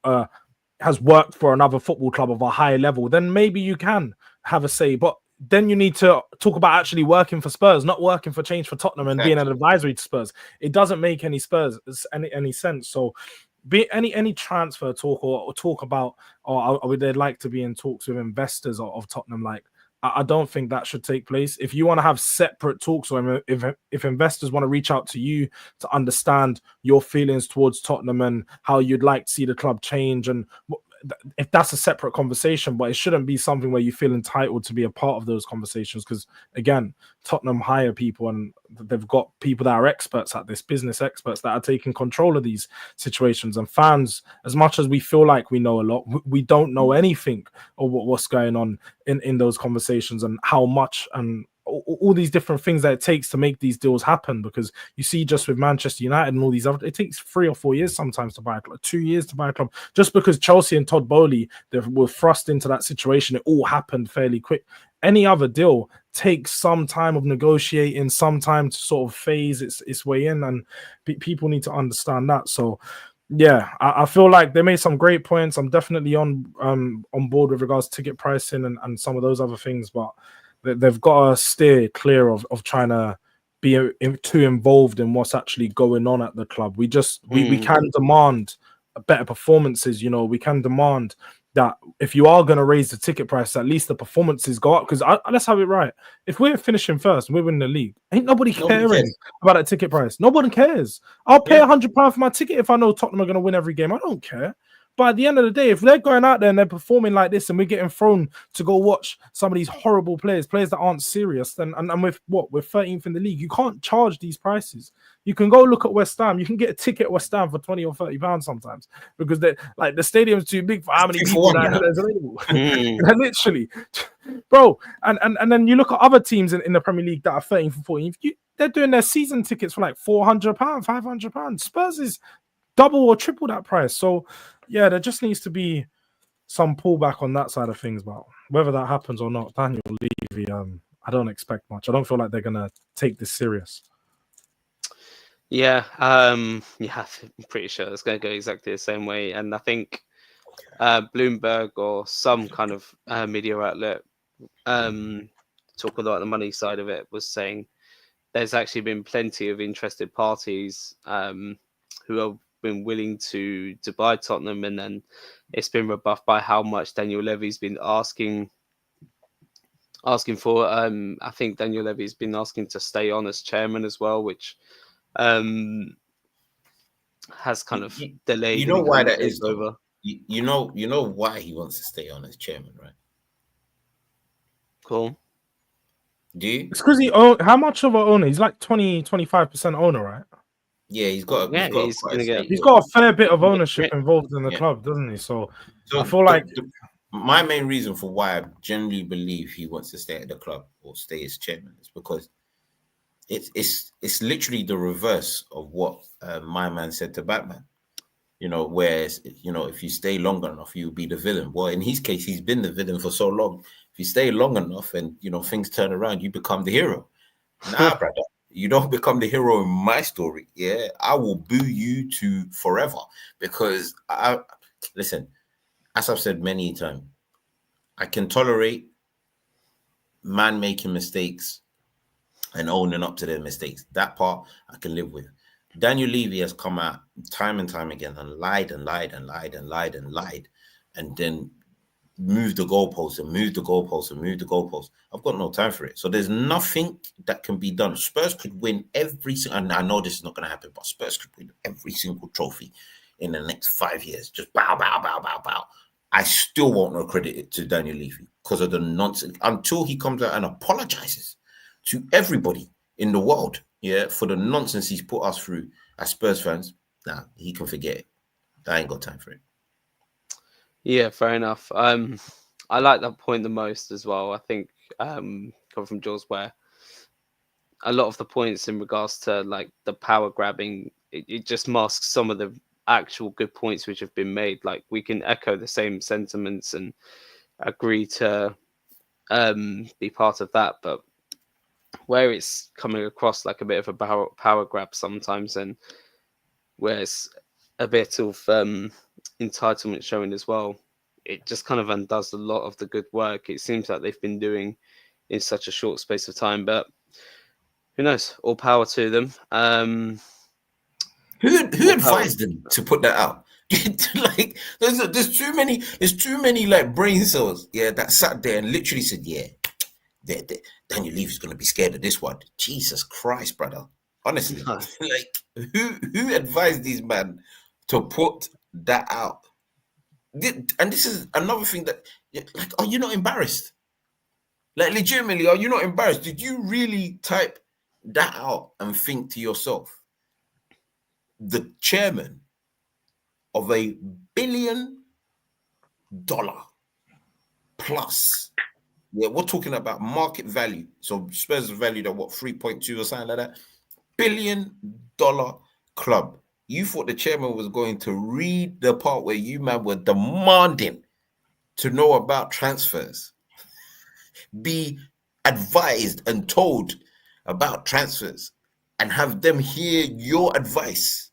has worked for another football club of a high level, then maybe you can have a say. But then you need to talk about actually working for Spurs, not working for Change for Tottenham and being an advisory to Spurs. It doesn't make any any sense. So be any transfer talk or talk about, or would they like to be in talks with investors of Tottenham? Like, I don't think that should take place. If you want to have separate talks, or if investors want to reach out to you to understand your feelings towards Tottenham and how you'd like to see the club change, and if that's a separate conversation, but it shouldn't be something where you feel entitled to be a part of those conversations. Because again, Tottenham hire people, and they've got people that are experts at this, business experts that are taking control of these situations. And fans, as much as we feel like we know a lot, we don't know anything of what's going on in those conversations, and how much and all these different things that it takes to make these deals happen. Because you see, just with Manchester United and all these other, it takes 3 or 4 years sometimes to buy a club, 2 years to buy a club. Just because Chelsea and Todd Bowley, they were thrust into that situation, it all happened fairly quick. Any other deal takes some time of negotiating, some time to sort of phase its way in, and people need to understand that. So yeah, I feel like they made some great points. I'm definitely on board with regards to ticket pricing and some of those other things, but they've got to steer clear of trying to be too involved in what's actually going on at the club. We can demand better performances. You know, we can demand that if you are going to raise the ticket price, at least the performances go up. Because let's have it right. If we're finishing first and we're winning the league, ain't nobody caring about that ticket price. Nobody cares. I'll pay £100 for my ticket if I know Tottenham are going to win every game. I don't care. But at the end of the day, if they're going out there and they're performing like this, and we're getting thrown to go watch some of these horrible players that aren't serious, then and with what, we're 13th in the league, you can't charge these prices. You can go look at West Ham. You can get a ticket at West Ham for £20 or £30 sometimes, because they like the stadium's too big for how many people there's available. Literally, bro. And then you look at other teams in the Premier League that are 13 for 14. They're doing their season tickets for like £400, £500. Spurs is double or triple that price. So yeah, there just needs to be some pullback on that side of things. But whether that happens or not, Daniel Levy, I don't expect much. I don't feel like they're gonna take this serious. Yeah, I'm pretty sure it's going to go exactly the same way. And I think Bloomberg or some kind of media outlet talking about the money side of it was saying there's actually been plenty of interested parties who have been willing to buy Tottenham, and then it's been rebuffed by how much Daniel Levy's been asking asking for. I think Daniel Levy's been asking to stay on as chairman as well, which has kind of delayed You him know why coming that to take is, though? over. You know why he wants to stay on as chairman, right? Cool. Do you? It's because how much of an owner? He's like 25% owner, right? Yeah, he's got Yeah, quite he's a gonna get. stake. He's got a fair bit of Yeah, ownership involved in the Yeah. club, doesn't he? So I So feel like my main reason for why I generally believe he wants to stay at the club or stay as chairman is because it's literally the reverse of what my man said to Batman. You know, whereas if you stay long enough, you'll be the villain. Well, in his case, he's been the villain for so long. If you stay long enough and things turn around, you become the hero. Nah, brother, you don't become the hero in my story. Yeah, I will boo you to forever because listen. As I've said many times, I can tolerate man making mistakes and owning up to their mistakes. That part I can live with. Daniel Levy has come out time and time again and lied and lied and lied and lied and lied, and then move the goalposts and move the goalposts and move the goalposts. I've got no time for it. So there's nothing that can be done. Spurs could win every single, and I know this is not going to happen, but Spurs could win every single trophy in the next 5 years. Just bow, bow, bow, bow, bow. I still won't accredit it to Daniel Levy because of the nonsense until he comes out and apologizes to everybody in the world, yeah, for the nonsense he's put us through as Spurs fans. Nah, he can forget it. I ain't got time for it. Yeah, fair enough. I like that point the most as well. I think coming from Jules, where a lot of the points in regards to like the power grabbing, it just masks some of the actual good points which have been made. Like we can echo the same sentiments and agree to be part of that, but where it's coming across like a bit of a power grab sometimes, and where it's a bit of entitlement showing as well, it just kind of undoes a lot of the good work it seems like they've been doing in such a short space of time. But who knows? All power to them. Who advised them to put that out? Like there's too many like brain cells, yeah, that sat there and literally said, yeah, Daniel Levy's gonna be scared of this one. Jesus Christ, brother. Honestly, like who advised these men to put that out? And this is another thing that, like, are you not embarrassed? Like, legitimately, are you not embarrassed? Did you really type that out and think to yourself, the chairman of $1 billion plus? Yeah, we're talking about market value. So Spurs are valued at what, 3.2 or something like that? $1 billion club. You thought the chairman was going to read the part where you man were demanding to know about transfers, be advised and told about transfers, and have them hear your advice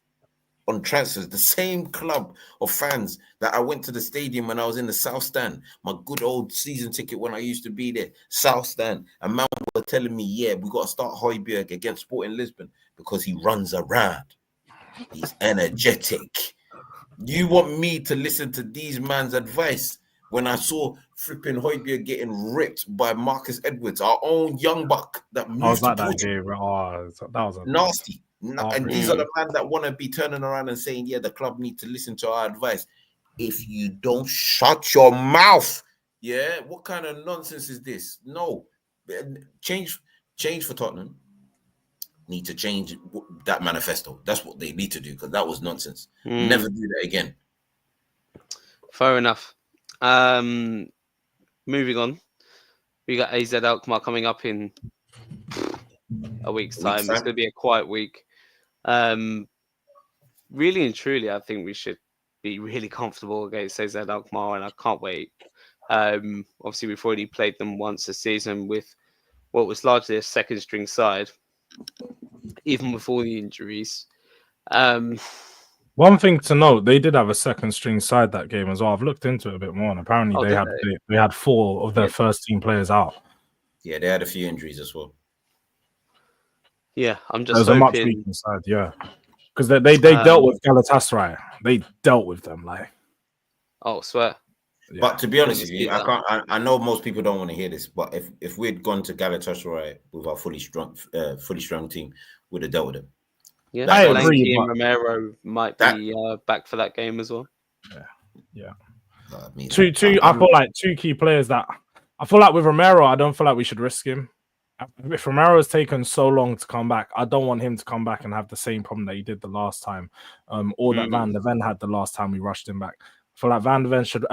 on transfers. The same club of fans that I went to the stadium when I was in the South Stand, my good old season ticket when I used to be there, South Stand, and man were telling me, yeah, we got to start Højbjerg against Sporting Lisbon because he runs around. He's energetic. You want me to listen to these man's advice when I saw flipping Højbjerg getting ripped by Marcus Edwards, our own young buck that I was moved to like that Portugal? game. Oh, that was Nasty. And these are the Mm. men that want to be turning around and saying, yeah, the club need to listen to our advice. If you don't shut your mouth, yeah, what kind of nonsense is this? No. Change for Tottenham need to change that manifesto. That's what they need to do, because that was nonsense. Never do that again. Fair enough. Moving on, we got AZ Alkmaar coming up in a week's time. It's going to be a quiet week. Really and truly, I think we should be really comfortable against AZ Alkmaar, and I can't wait. Obviously, we've already played them once this season with what was largely a second string side, even with all the injuries. one thing to note, they did have a second string side that game as well. I've looked into it a bit more, and apparently they had 4 of their first team players out. Yeah, they had a few injuries as well. Yeah, I'm just There's hoping. a much weaker side, yeah, because they dealt with Galatasaray. They dealt with them like. Oh, swear. Yeah. But to be honest with see you, I that. can't. I know most people don't want to hear this, but if we'd gone to Galatasaray with our fully strong team, we'd have dealt with them. Yeah, Like, I Solanke agree, and but Romero might That- be back for that game as well. yeah. I mean, Two. I feel like two key players that I feel like with Romero, I don't feel like we should risk him. If Romero has taken so long to come back, I don't want him to come back and have the same problem that he did the last time, or that Van de Ven had the last time we rushed him back. I feel like Van de Ven should,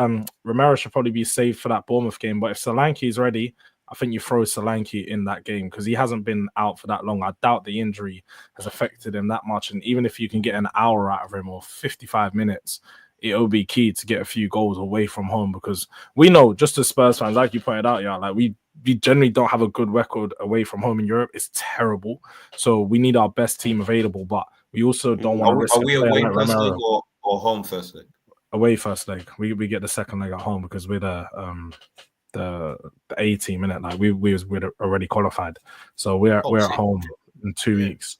Romero should probably be saved for that Bournemouth game. But if Solanke is ready, I think you throw Solanke in that game because he hasn't been out for that long. I doubt the injury has affected him that much. And even if you can get an hour out of him or 55 minutes, it'll be key to get a few goals away from home because we know, just as Spurs fans, like you pointed out, yeah, like we generally don't have a good record away from home in Europe. It's terrible. So we need our best team available, but we also don't want to risk are we a player away like first leg Romero. or home first leg? Away first leg. We get the second leg at home because we're the A team, innit? Like we're already qualified. So we're at home in 2 weeks.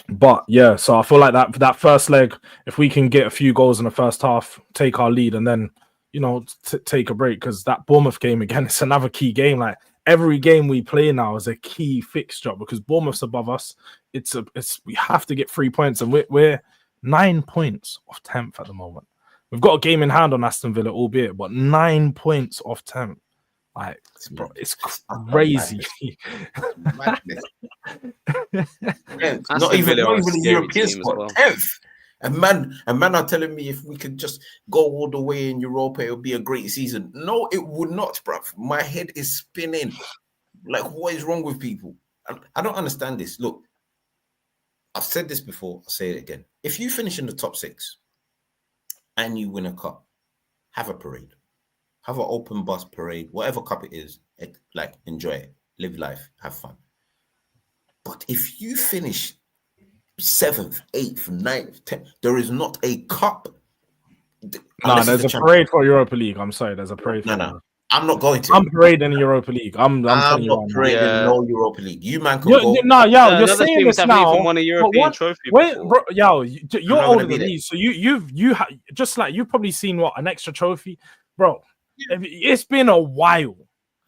But yeah, so I feel like that first leg, if we can get a few goals in the first half, take our lead, and then take a break, because that Bournemouth game again, it's another key game. Like every game we play now is a key fixture because Bournemouth's above us. It's we have to get 3 points, and we're 9 points off 10th at the moment. We've got a game in hand on Aston Villa, albeit, but 9 points off 10th. Like, bro, it's crazy. Madness. Aston Not even Villa are a scary European team as spot. well. 10th. And man are telling me if we could just go all the way in Europa, it would be a great season. No, it would not, bruv. My head is spinning. Like, what is wrong with people? I don't understand this. Look, I've said this before. I'll say it again. If you finish in the top 6 and you win a cup, have a parade. Have an open bus parade, whatever cup it is, like, enjoy it, live life, have fun. But if you finish 7th, 8th, 9th, 10th, there is not a cup. No, there's a parade for Europa League. I'm sorry, there's a parade for No. I'm not going to. I'm parading in Europa League. I'm telling you not right now. parading no Europa League. You man can go. You're saying this haven't now. even won a European trophy Wait, before. bro, you're older than there. me, so you've just like you've probably seen an extra trophy, bro. It's been a while.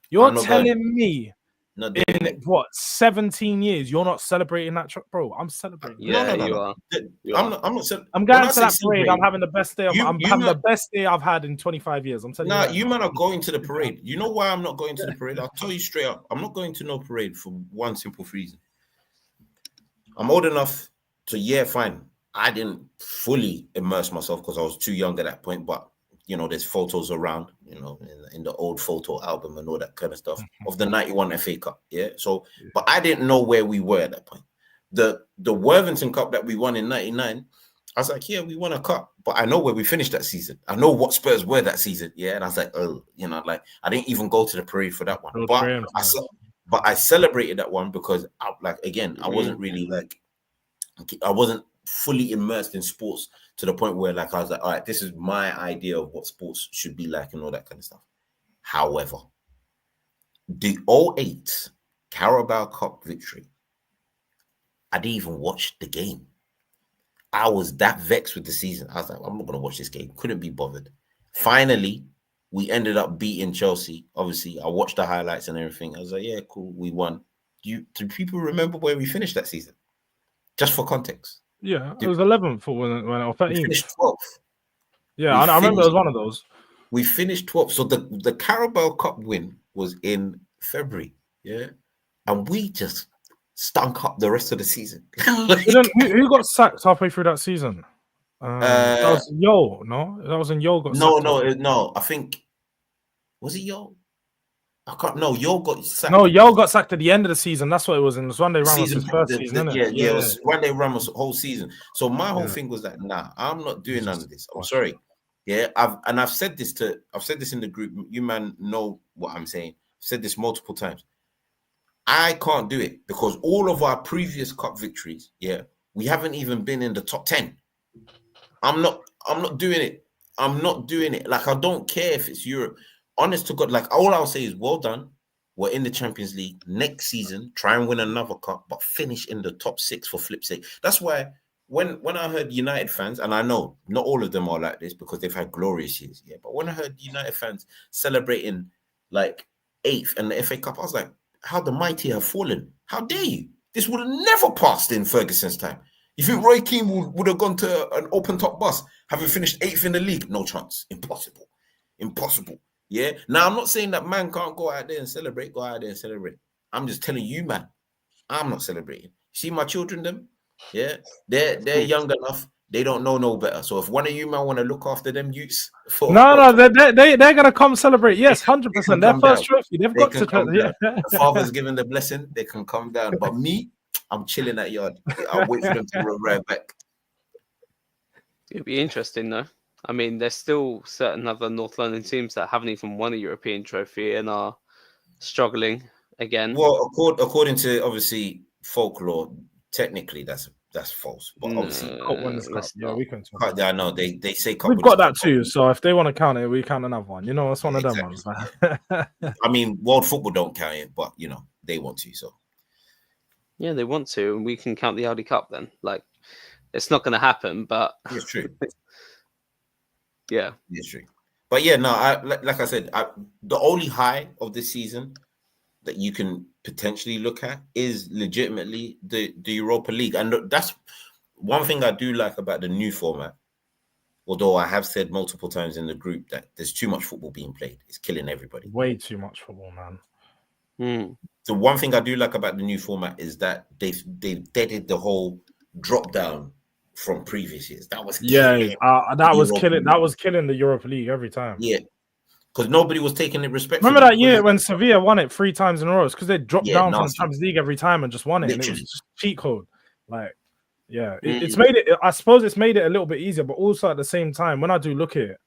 You're telling me in what 17 years you're not celebrating that, bro? I'm celebrating. Yeah, No. you are. I'm not. I'm going to that parade. I'm having the best day. I'm having the best day I've had in 25 years. I'm telling you. Nah, you man are going to the parade. You know why I'm not going to the parade? I'll tell you straight up. I'm not going to no parade for one simple reason. I'm old enough to, fine. I didn't fully immerse myself because I was too young at that point, but there's photos around, in the old photo album and all that kind of stuff of the 91 FA Cup. Yeah. So, but I didn't know where we were at that point. The Worthington Cup that we won in 99, I was like, yeah, we won a cup, but I know where we finished that season. I know what Spurs were that season. Yeah. And I was like, like I didn't even go to the parade for that one. But I celebrated that one because I wasn't really I wasn't fully immersed in sports to the point where I was like, all right, this is my idea of what sports should be like and all that kind of stuff. However, the 08 Carabao Cup victory, I didn't even watch the game. I was that vexed with the season. I was like, I'm not going to watch this game. Couldn't be bothered. Finally, we ended up beating Chelsea. Obviously, I watched the highlights and everything. I was like, yeah, cool, we won. Do people remember where we finished that season? Just for context. Yeah, it was 11th when I 13th. We finished 12th. Yeah, I remember it was one of those. We finished 12th. So the Carabao Cup win was in February. Yeah. And we just stunk up the rest of the season. Who got sacked halfway through that season? That was Yo, no? That was in Yo got sacked. No. I think, was it Yo? I can't. No, Yo got sacked. No, Yo got sacked at the end of the season. That's what it was. And it was Juan de Ramos' first season, isn't it? Yeah, it was Juan de Ramos' whole season. So my whole thing was that, nah, I'm not doing none of this. I'm sorry. Yeah, I've said this in the group. You man know what I'm saying. I've said this multiple times. I can't do it because all of our previous cup victories, we haven't even been in the top 10. I'm not doing it. I'm not doing it. Like, I don't care if it's Europe. Honest to God, like, all I'll say is well done. We're in the Champions League next season. Try and win another cup, but finish in the top 6 for flip's sake. That's why when I heard United fans, and I know not all of them are like this because they've had glorious years, yeah. But when I heard United fans celebrating like 8th and the FA Cup, I was like, how the mighty have fallen. How dare you? This would have never passed in Ferguson's time. You think Roy Keane would have gone to an open top bus, having finished 8th in the league? No chance. Impossible. Impossible. Yeah. Now, I'm not saying that man can't go out there and celebrate. Go out there and celebrate. I'm just telling you, man, I'm not celebrating. See my children, them? Yeah. They're young enough. They don't know no better. So if one of you man want to look after them youths, no, they're gonna come celebrate. Yes, 100%. Their first trophy, they've got to come. Yeah. The father's given the blessing, they can come down. But me, I'm chilling at yard. I'll wait for them to arrive back. It'd be interesting though. I mean, there's still certain other North London teams that haven't even won a European trophy and are struggling again. Well, according to obviously folklore, technically that's false. But obviously, yeah, we can talk. I know they say we've got that too. So if they want to count it, we count another one. You know, it's one of them ones. I mean, world football don't count it, but you know they want to. So yeah, they want to, and we can count the Audi Cup then. Like, it's not going to happen, but it's true. Yeah, it's true. But yeah, no, like I said, the only high of this season that you can potentially look at is legitimately the Europa League. And that's one thing I do like about the new format. Although I have said multiple times in the group that there's too much football being played. It's killing everybody. Way too much football, man. The one thing I do like about the new format is that they've deaded the whole drop down from previous years. That was killing. That was killing the Europa League every time. Yeah. Because nobody was taking it respectfully. Remember that year when Sevilla won it 3 times in a row? It's because they dropped down from the Champions League every time and just won it. And it was just cheat code. Like, yeah, it's made it. I suppose it's made it a little bit easier, but also at the same time, when I do look at it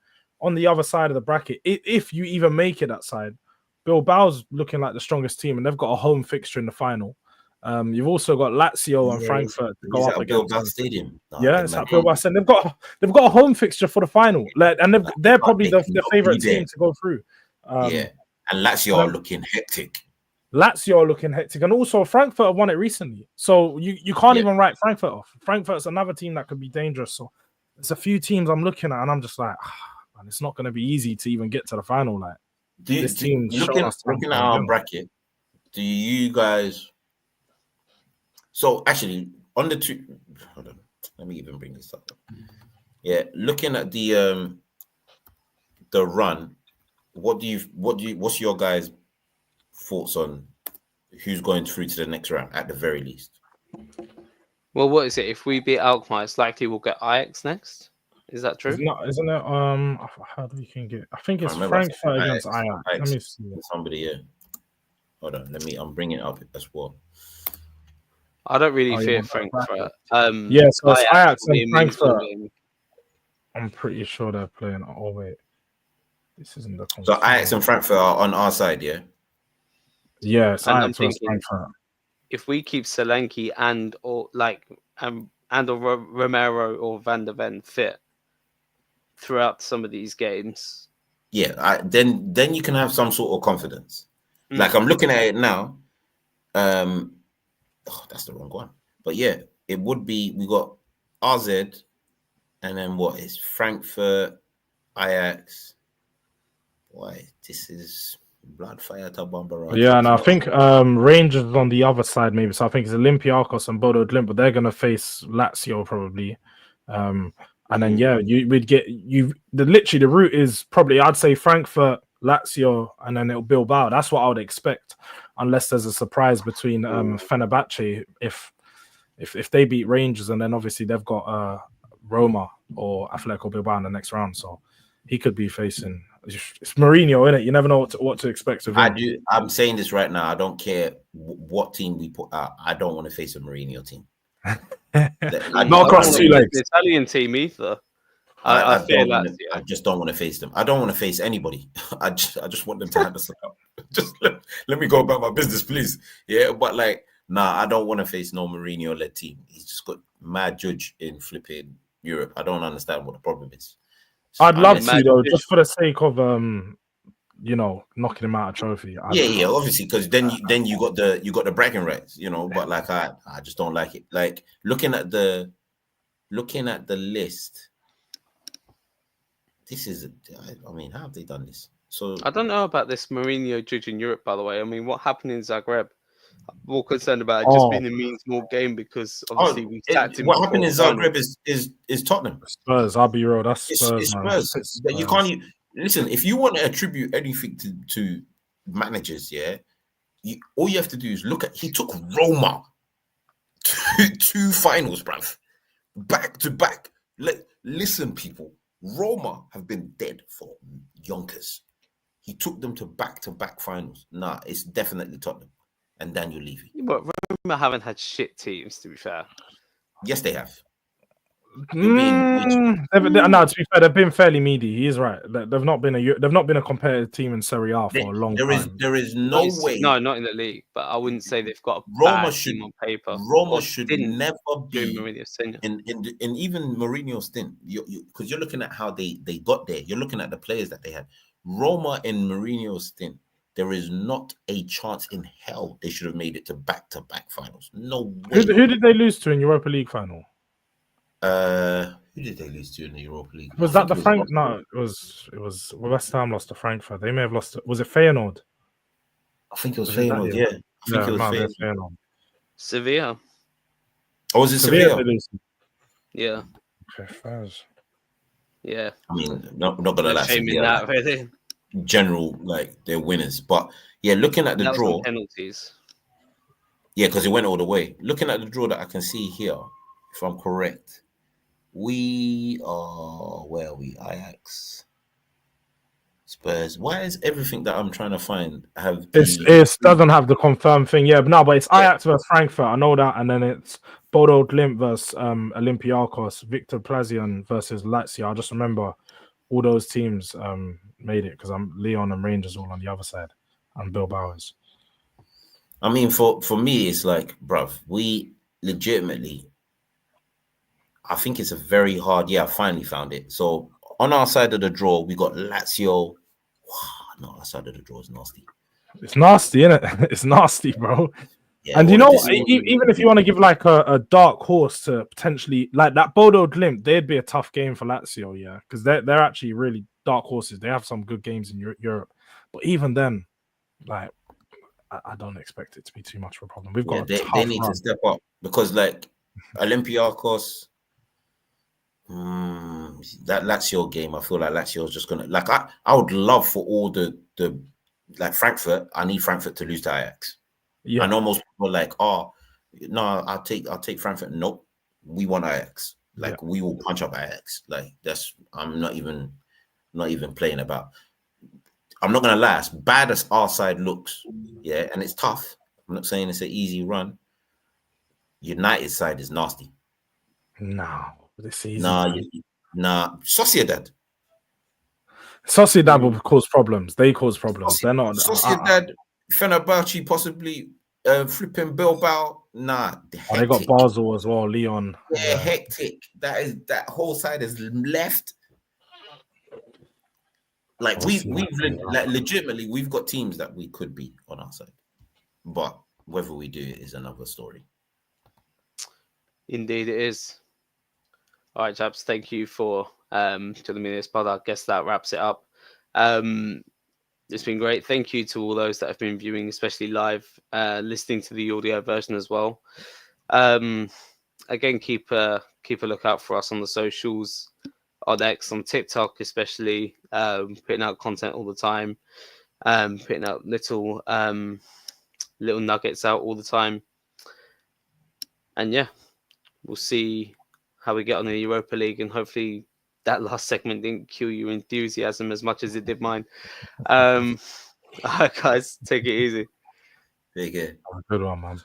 on the other side of the bracket, if you even make it that side, Bilbao's looking like the strongest team, and they've got a home fixture in the final. You've also got Lazio and Frankfurt to go up against. Bilbao Stadium. Yeah, it's at Bilbao Stadium. They've got a home fixture for the final, and they're probably the favorite team to go through. Yeah, and Lazio are looking hectic. Lazio are looking hectic, and also Frankfurt have won it recently, so you can't even write Frankfurt off. Frankfurt's another team that could be dangerous. So there's a few teams I'm looking at, and I'm just like, man, it's not going to be easy to even get to the final. Like, this team looking at our bracket, do you guys? So actually, on the two, hold on, let me even bring this up. Yeah, looking at the run, what's your guys' thoughts on who's going through to the next round at the very least? Well, what is it? If we beat Alkmaar, it's likely we'll get Ajax next. Is that true? Isn't it? How do we can get? I think it's Frankfurt against Ajax. Let me see. Somebody here. Hold on. I'm bringing it up as well. I don't really fear Frankfurt. So it's Ajax and Frankfurt. I'm pretty sure they're playing. Oh wait, this isn't the. So Ajax and Frankfurt are on our side, yeah. Yeah, it's Ajax and Frankfurt. If we keep Solanke and Romero or Van der Ven fit throughout some of these games, then you can have some sort of confidence. Like I'm looking at it now. That's the wrong one. But yeah, it would be. We got RZ, and then what is Frankfurt, Ajax. Boy, this is bloodfire to Bambara. Yeah, and I think Rangers is on the other side, maybe. So I think it's Olympiacos and Bodo Glimt, but they're gonna face Lazio probably. And then you would get literally the route is probably I'd say Frankfurt, Lazio, and then it'll Bilbao. That's what I would expect, unless there's a surprise between Fenerbahce if they beat Rangers, and then obviously they've got Roma or Atletico Bilbao in the next round, so he could be facing. It's Mourinho, innit? You never know what to expect of him. I'm saying this right now. I don't care what team we put out. I don't want to face a Mourinho team. Not across 2 legs. The Italian team either. I just don't want to face them. I don't want to face anybody. I just want them to hand us up. Just let me go about my business, please. Yeah, but I don't want to face no Mourinho-led team. He's just got mad judge in flipping Europe. I don't understand what the problem is. I'd love to though, just for the sake of knocking him out a trophy. Yeah, obviously, because then you got the bragging rights, But I just don't like it. Like looking at the looking at the list, this is, I mean, how have they done this? So I don't know about this Mourinho judge in Europe, by the way. I mean, what happened in Zagreb? I'm more concerned about it just being a mean small game because obviously we sacked him what before happened in the final. Zagreb is Tottenham. Spurs. I'll be real. That's It's Spurs, man. Spurs. It's That you Spurs. can't listen. If you want to attribute anything to managers, yeah, all you have to do is look at. He took Roma to 2 finals, bruv, back to back. Listen, people, Roma have been dead for yonkers. He took them to back finals. Nah, it's definitely Tottenham and Daniel Levy. But Roma haven't had shit teams, to be fair. Yes, they have. No, to be fair, they've been fairly meaty. He is right. They've not been a competitive team in Serie A for a long time. There is no way. No, not in the league. But I wouldn't say they've got a Roma bad should team on paper. Roma should never be Mourinho's tenure. in even Mourinho's stint. Because you're looking at how they got there. You're looking at the players that they had. Roma in Mourinho's stint, there is not a chance in hell they should have made it to back finals. No way. Who did they lose to in Europa League final? Who did they lose to in the Europa League? Was that the Frank? No, it was West Ham lost to Frankfurt. They may have lost. Was it Feyenoord? I think it was Feyenoord. Yeah, I think it was Feyenoord. Sevilla. Oh, was it Sevilla? Yeah. Okay, Faz. Yeah. I mean, not gonna lie. Shame in that, really. General, like they're winners, but yeah, looking at the draw, penalties. Yeah, because it went all the way. Looking at the draw that I can see here, if I'm correct, we are where are we? Ajax, Spurs. Why is everything that I'm trying to find have it doesn't have the confirmed thing? Yeah, but it's Ajax versus Frankfurt. I know that, and then it's Bodo Glimt versus Olympiacos, Victor Plzeň versus Lazio. I just remember all those teams made it because I'm Lyon and Rangers all on the other side, and Bilbao's. I mean, for me, it's like, bruv, we legitimately. I think it's a very hard. Yeah, I finally found it. So on our side of the draw, we got Lazio. No, our side of the draw is nasty. It's nasty, isn't it? It's nasty, bro. Yeah, and you know, even if you want to give like a dark horse to potentially like that Bodo Glimt, they'd be a tough game for Lazio, yeah, because they're actually really dark horses. They have some good games in Europe, but even then, like, I don't expect it to be too much of a problem. We've got they need to step up because like Olympiacos. That Lazio game, I feel like Lazio is just gonna like. I would love for all the like Frankfurt. I need Frankfurt to lose to Ajax. Yeah, I know most people are like, oh no, I'll take Frankfurt. Nope, we want Ajax. Like we will punch up Ajax. Like that's I'm not even playing about. I'm not gonna lie, as bad as our side looks, yeah, and it's tough. I'm not saying it's an easy run. United side is nasty. No. This season, Sociedad will cause problems. They cause problems. They're not Sociedad, Fenerbahce, possibly flipping Bilbao. Nah, they got Basel as well. Lyon, hectic. That whole side is left. Like we've legitimately we've got teams that we could be on our side, but whether we do it is another story. Indeed, it is. All right, chaps, thank you for telling me this, but I guess that wraps it up. It's been great. Thank you to all those that have been viewing, especially live, listening to the audio version as well. Again, keep a lookout for us on the socials, on X, on TikTok especially, putting out content all the time, putting out little nuggets out all the time. And yeah, we'll see how we get on in the Europa League, and hopefully that last segment didn't kill your enthusiasm as much as it did mine. All right, guys, take it easy. Take care. Good one, man.